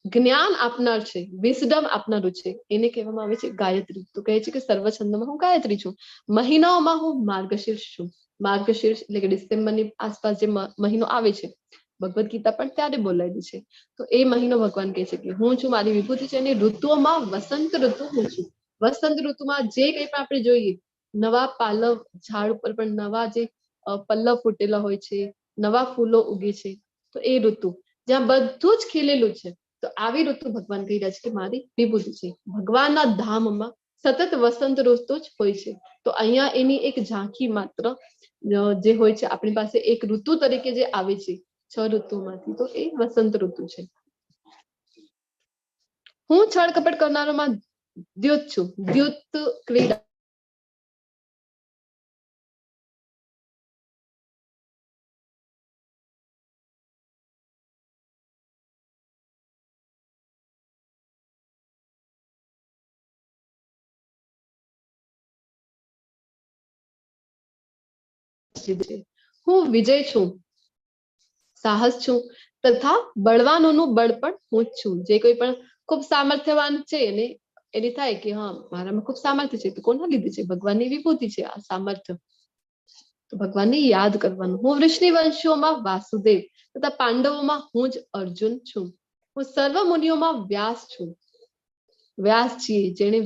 જ્ઞાન આપનાર છે, વિઝડમ આપનારું છે, એને કહેવામાં આવે છે ગાયત્રી. તો કહે છે કે સર્વ છંદોમાં હું ગાયત્રી છું. મહિનાઓમાં હું માર્ગશીર્ષ છું. માર્ગશીર્ષ એટલે કે ડિસેમ્બરની આસપાસ જે મહિનો આવે છે, ભગવદ ગીતા પણ ત્યારે બોલાયેલી છે. તો એ મહિનો ભગવાન કહે છે કે હું છું, મારી વિભૂતિ છે. અને ઋતુઓમાં વસંત ઋતુ હું છું. વસંત ઋતુમાં જે કંઈ પણ આપણે જોઈએ, નવા પાલવ, ઝાડ ઉપર પણ નવા જે પલ્લવ ફૂટેલા હોય છે, નવા ફૂલો ઉગે છે, તો એ ઋતુ જ્યાં બધું જ ખીલેલું છે, તો આવી ઋતુ ભગવાન કહી રહ્યા છે કે મારી વિભૂતિ છે. ભગવાનના ધામમાં સતત વસંત ઋતુ જ હોય છે. તો અહીંયા એની એક ઝાંખી માત્ર જે હોય છે આપણી પાસે એક ઋતુ તરીકે જે આવે છે 6 ઋતુમાંથી, તો એ વસંત ઋતુ છે. હું છળ કપટ કરનારોમાં દ્યુત છું. દ્યુત ક્રીડા હું વિજય છું, સાહસ છું તથા બળવાનોનું બળ પણ હું જ છું. જે કોઈ પણ ખૂબ સામર્થ્યવાન છે અને એને થાય કે હા મારામાં ખૂબ સામર્થ્ય છે, તો કોના લીધે છે? ભગવાનની વિભૂતિ છે આ સામર્થ્ય. તો ભગવાનને યાદ કરવાનું. હું વૃષ્ણિ વંશીઓમાં વાસુદેવ તથા પાંડવોમાં હું જ અર્જુન છું. હું સર્વ મુનિઓમાં વ્યાસ છું. વ્યાસ છીએ જેને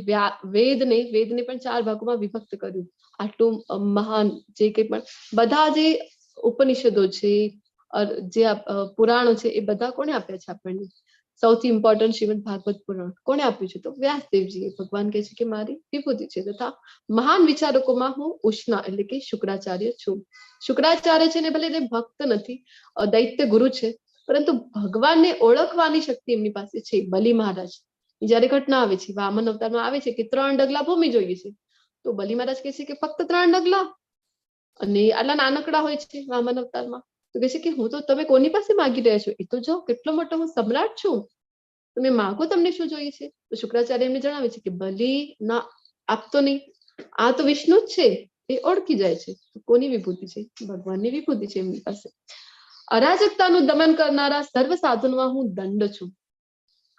વેદને પણ 4 ભાગોમાં વિભક્ત કર્યું. આટલું મહાન જે કંઈ પણ બધા જે ઉપનિષદો છે, જે પુરાણો છે, એ બધા કોને આપ્યા છે આપણને? સૌથી ઇમ્પોર્ટન્ટ શ્રીમદ ભાગવત પુરાણ કોને આપ્યું છે? તો વ્યાસદેવજીએ. ભગવાન કહે છે કે મારી વિભૂતિ છે. તથા મહાન વિચારકોમાં હું ઉષ્ણા એટલે કે શુક્રાચાર્ય છું. શુક્રાચાર્ય છે ને ભલે એ ભક્ત નથી, દૈત્ય ગુરુ છે, પરંતુ ભગવાનને ઓળખવાની શક્તિ એમની પાસે છે. બલિ મહારાજ જયારે ઘટના આવે છે, વામન અવતારમાં આવે છે કે 3 ડગલા ભૂમિ જોઈએ છે, તો બલિ મહારાજ કહે છે કે ફક્ત 3 ડગલા, અને આટલા નાનકડા હોય છે વામન અવતારમાં. તો કહે છે કે હું તો તમે કોની પાસે માગી રહ્યા છો? એ તો જો કેટલો મોટો હું સમ્રાટ છું, તમે માગો, તમને શું જોઈએ છે? તો શુક્રાચાર્ય એમને જણાવે છે કે બલિ ના આપતો નહીં, આ તો વિષ્ણુ જ છે, એ ઓળખી જાય છે. કોની વિભૂતિ છે? ભગવાનની વિભૂતિ છે એમની પાસે. અરાજકતાનું દમન કરનારા સર્વ સાધનોમાં હું દંડ છું.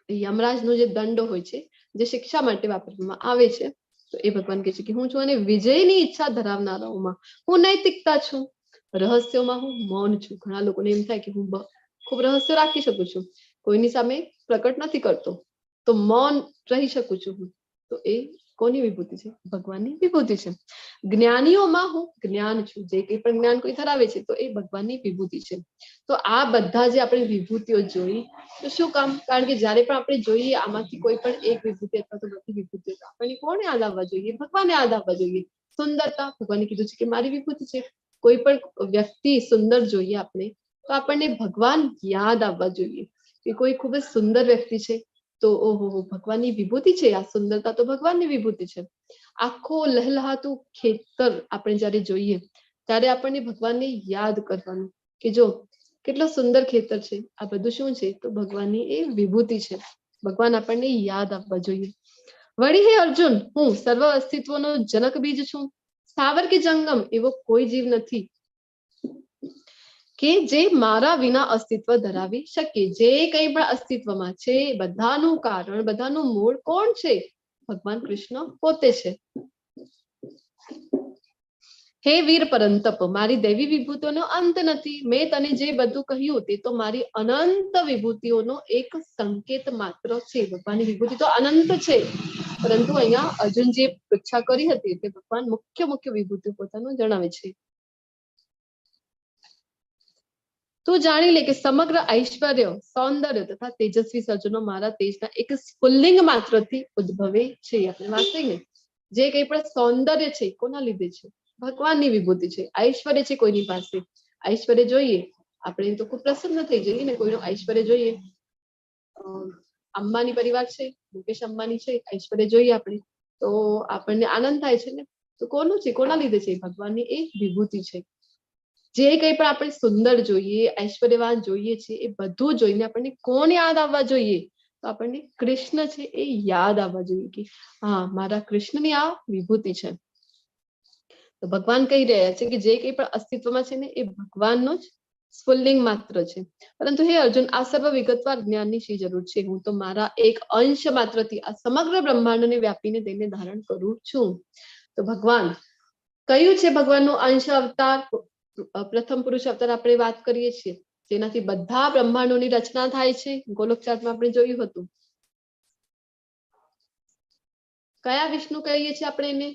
યમરાજનો જે દંડ હોય છે, જે શિક્ષા માટે વાપરવામાં આવે છે, તો એ ભગવાન કહે છે કે હું છું. અને વિજયની ઈચ્છા ધરાવનારાઓમાં હું નૈતિકતા છું. રહસ્યોમાં હું મૌન છું. ઘણા લોકોને એમ થાય કે હું ખૂબ રહસ્ય રાખી શકું છું, કોઈની સામે પ્રકટ નથી કરતો, તો મૌન રહી શકું છું હું, તો એ કોની વિભૂતિ છે? ભગવાનની વિભૂતિ છે. જ્ઞાનીઓમાં હું જ્ઞાન છું. જે કંઈ પણ જ્ઞાન કોઈ ધરાવે છે, તો એ ભગવાનની વિભૂતિ છે. તો આ બધા જે આપણે વિભૂતિઓ જોઈ, તો શું કામ? કારણ કે જયારે પણ આપણે જોઈએ આમાંથી કોઈ પણ એક વિભૂતિ અથવા તો બધી વિભૂતિઓ, આપણને કોને યાદ આવવા જોઈએ? ભગવાનને યાદ આવવા જોઈએ. સુંદરતા, ભગવાને કીધું છે કે મારી વિભૂતિ છે. કોઈ પણ વ્યક્તિ સુંદર જોઈએ આપણે, તો આપણને ભગવાન યાદ આવવા જોઈએ કે કોઈ ખૂબ જ સુંદર વ્યક્તિ છે, તો ઓહો ભગવાનની વિભૂતિ છે આ સુંદરતા, તો ભગવાનની વિભૂતિ છે. આખો લહેલહાતું ખેતર આપણે જયારે જોઈએ ત્યારે આપણને ભગવાનને યાદ કરવાનું કે જો કેટલો સુંદર ખેતર છે, આ બધું શું છે તો ભગવાનની એ વિભૂતિ છે. ભગવાન આપણને યાદ આપવા જોઈએ. વળી હે અર્જુન, હું સર્વ અસ્તિત્વનો જનક બીજ છું. સ્થાવર કે જંગમ એવો કોઈ જીવ નથી કે જે મારા વિના અસ્તિત્વ ધરાવી શકે. જે કંઈ પણ અસ્તિત્વમાં છે બધાનું કારણ, બધાનું મૂળ કોણ છે? ભગવાન કૃષ્ણ પોતે છે. હે વીર પરંતપ, મારી દૈવી વિભૂતિઓનો અંત નથી. મેં તને જે બધું કહ્યું તે તો મારી અનંત વિભૂતિઓનો એક સંકેત માત્ર છે. ભગવાનની વિભૂતિ તો અનંત છે, પરંતુ અહીંયા અર્જુન જે પૃચ્છા કરી હતી તે ભગવાન મુખ્ય વિભૂતિ પોતાનું જણાવે છે. તું જાણી લે કે સમગ્ર ઐશ્વર્ય, સૌંદર્ય તથા તેજસ્વી સર્જનો મારા તેજના એક સ્ફુલ્લિંગ માત્રથી ઉદ્ભવે છે. આપણે વાત થઈ ને, જે કંઈ પણ સૌંદર્ય છે કોના લીધે છે? ભગવાનની વિભૂતિ છે. ઐશ્વર્ય છે કોઈની પાસે, ઐશ્વર્ય જોઈએ આપણે તો ખૂબ પ્રસન્ન થઈ જઈએ ને. કોઈનું ઐશ્વર્ય જોઈએ, અંબાની પરિવાર છે, મુકેશ અંબાની છે, ઐશ્વર્ય જોઈએ આપણે તો આપણને આનંદ થાય છે ને. તો કોનું છે, કોના લીધે છે? ભગવાનની એ વિભૂતિ છે. જે કંઈ પણ આપણે સુંદર જોઈએ, ઐશ્વર્યવાન જોઈએ છે, એ બધું જોઈને આપણને કોણ યાદ આવવા જોઈએ? તો આપણને કૃષ્ણ છે એ યાદ આવવા જોઈએ કે હા, મારા કૃષ્ણની આ વિભૂતિ છે. તો ભગવાન કહી રહ્યા છે કે જે કંઈ પણ અસ્તિત્વમાં છે ને એ ભગવાનનો જ સ્ફુલ્લિંગ માત્ર છે. પરંતુ હે અર્જુન, આ સર્વ વિગતવાર જ્ઞાનની શી જરૂર છે? હું તો મારા એક અંશ માત્રથી આ સમગ્ર બ્રહ્માંડને વ્યાપીને તેને ધારણ કરું છું. તો ભગવાન કયું છે ભગવાનનું અંશ અવતાર? પ્રથમ પુરુષ અવતાર આપણે વાત કરીએ છીએ, જેનાથી બધા બ્રહ્માંડોની રચના થાય છે. ગોલોક ચાર્ટમાં આપણે જોયું હતું. કયા વિષ્ણુ કહીએ છીએ આપણે એને?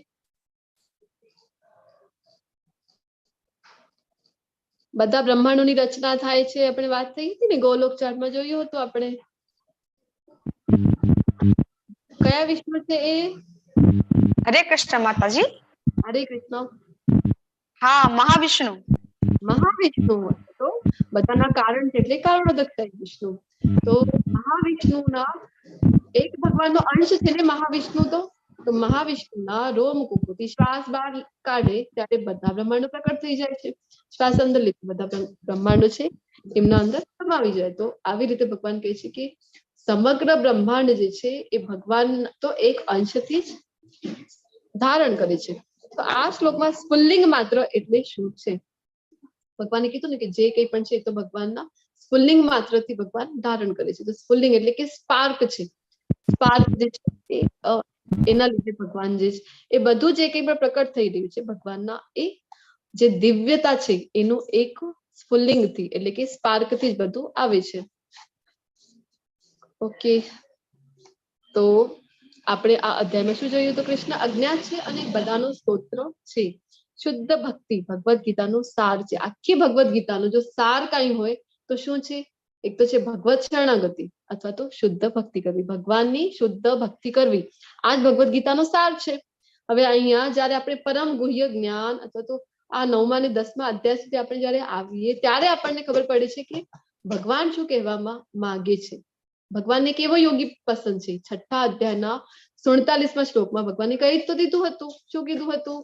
બધા બ્રહ્માંડોની રચના થાય છે આપણે વાત થઈ હતી ને, ગોલોક ચાર્ટમાં જોયું હતું આપણે. કયા વિષ્ણુ છે એ? હરે કૃષ્ણ માતાજી. હરે કૃષ્ણ. હા, મહાવિષ્ણુ. મહાવિષ્ણુ તો બધાના કારણ છે એટલે કારણોદક વિષ્ણુ. તો મહાવિષ્ણુના એક ભગવાનનો અંશ છે ને મહાવિષ્ણુ. તો મહાવિષ્ણુના રોમ કુકુથી શ્વાસ બહાર કાઢે ત્યારે બધા બ્રહ્માંડો પ્રકટ થઈ જાય છે. શ્વાસ અંદર લીધે બધા બ્રહ્માંડો છે એમના અંદર સમાવી જાય. તો આવી રીતે ભગવાન કહે છે કે સમગ્ર બ્રહ્માંડ જે છે એ ભગવાન તો એક અંશથી જ ધારણ કરે છે. તો આ શ્લોકમાં સ્ફુલ્લિંગ માત્ર એટલે શું છે? ભગવાને કીધું ને કે જે કંઈ પણ છે તો ભગવાનના સ્ફુલ્લિંગ માત્રથી ભગવાન ધારણ કરે છે. તો સ્ફુલ્લિંગ એટલે કે સ્પાર્ક છે. સ્પાર્ક જે છે એના લીધે ભગવાન જે છે એ બધું જે કંઈ પણ પ્રકટ થઈ રહ્યું છે ભગવાનના એ જે દિવ્યતા છે એનું એક સ્ફુલ્લિંગથી એટલે કે સ્પાર્કથી જ બધું આવે છે. ઓકે, તો આપણે આ અધ્યાયમાં શું જોયું? તો કૃષ્ણ અજ્ઞાત છે અને બધાનો સ્તોત્ર છે. શુદ્ધ ભક્તિ ભગવદ્ ગીતાનું સાર છે. આખી ભગવદ્ ગીતાનો જો સાર કઈ હોય તો શું છે? એક તો છે ભગવત શરણાગતિ અથવા તો શુદ્ધ ભક્તિ કરવી, ભગવાનની શુદ્ધ ભક્તિ કરવી. આ જ ભગવદ્ ગીતાનો સાર છે. હવે અહીંયા જયારે આપણે પરમ ગુહ્ય જ્ઞાન અથવા તો આ 9મા અને 10મા અધ્યાય સુધી આપણે જયારે આવીએ ત્યારે આપણને ખબર પડે છે કે ભગવાન શું કહેવામાં માંગે છે. ભગવાનને કેવો યોગી પસંદ છે? 6થા અધ્યાયના 47મા શ્લોકમાં ભગવાને કહી તો દીધું હતું. શું કીધું હતું?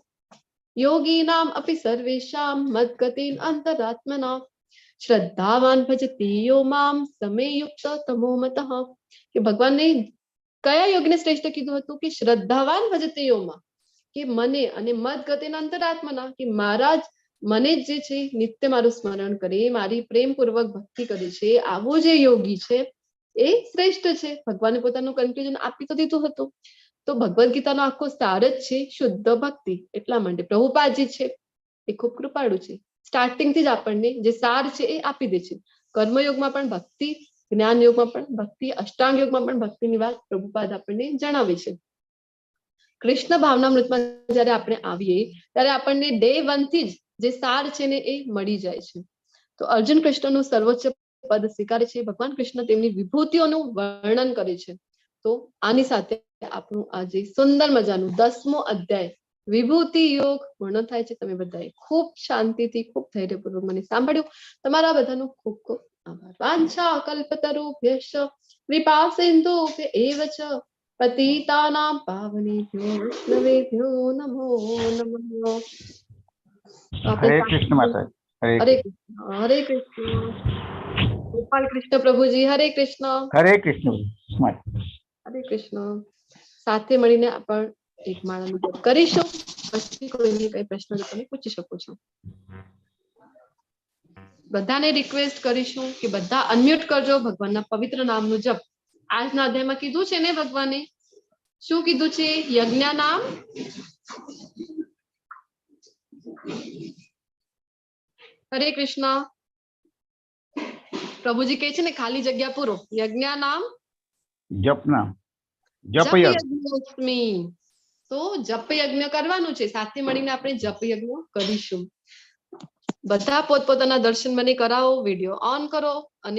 યોગીનામ અપી સર્વેશામ મદ્ગતિન અંતરાત્મના શ્રદ્ધાવાન ભજતિ યો મામ સમયુક્ત તમો મતઃ. કે ભગવાનને કયા યોગને શ્રેષ્ઠ કીધું હતું? કે શ્રદ્ધાવાન ભજતે યો મામ, કે મને અને મદ્ગતિન અંતરાત્મના, કે મારા જ મને જે છે નિત્ય મારું સ્મરણ કરે, મારી પ્રેમપૂર્વક ભક્તિ કરે છે, આવો જે યોગી છે એ શ્રેષ્ઠ છે. ભગવાને પોતાનું કન્ક્લુઝન આપી તો દીધું હતું. તો ભગવદ્ ગીતાનો આખો સાર જ છે શુદ્ધ ભક્તિ. એટલા માટે પ્રભુપાદજી છે એ ખૂબ કૃપાળુ છે. સ્ટાર્ટિંગ થી જ આપણને જે સાર છે એ આપી દે છે. કર્મયોગમાં પણ ભક્તિ, જ્ઞાન યોગમાં પણ ભક્તિ, અષ્ટાંગ યોગમાં પણ ભક્તિની વાત પ્રભુપાદ આપણને જણાવે છે. કૃષ્ણ ભાવનામૃતમાં જયારે આપણે આવીએ ત્યારે આપણને ડે 1 થી જ જે સાર છે ને એ મળી જાય છે. તો અર્જુન કૃષ્ણનું સર્વોચ્ચ પદ સ્વીકારે છે. ભગવાન કૃષ્ણ તેમની વિભૂતિઓનું વર્ણન કરે છે. તો આની સાથે આપણું આજે સુંદર મજાનું 10મો અધ્યાય વિભૂતિ યોગ પૂર્ણ થાય છે. તમે બધાએ ખૂબ શાંતિથી ખૂબ ધૈર્યપૂર્વક મને સાંભળ્યું. તમારા બધાનો ખૂબ ખૂબ આભાર. વાંછા કલ્પતરુભ્યશ્ચ કૃપા સિંધુભ્ય એવ ચ પતિતાનાં પાવનેભ્યો વૈષ્ણવેભ્યો નમો નમઃ. તો આપણે હરે કૃષ્ણ માતાજી. હરે કૃષ્ણ. ગોપાલ કૃષ્ણ પ્રભુજી હરે કૃષ્ણ. હરે કૃષ્ણ માતાજી. હરે કૃષ્ણ. સાથે મળીને આપણે એક માળાનો જપ કરીશું. પછી કોઈને કઈ પ્રશ્ન હોય તો તમે પૂછી શકો છો. બધાને રિક્વેસ્ટ કરીશું કે બધા અનમ્યુટ કરજો. ભગવાનના પવિત્ર નામનું જપ આજના અધ્યાયમાં કીધું છે ને. ભગવાને શું કીધું છે? યજ્ઞ નામ હરે કૃષ્ણ. પ્રભુજી કહે છે ને ખાલી જગ્યા પૂરો. યજ્ઞ નામ જપના જપ જપયજ્ઞ. યજ્ઞોસ્મિ. તો જપ યજ્ઞ કરવાનું છે. સાથે મળીને આપણે જપ યજ્ઞ કરીશું. બધા પોતપોતાના દર્શન મને કરાવો. વિડીયો ઓન કરો અને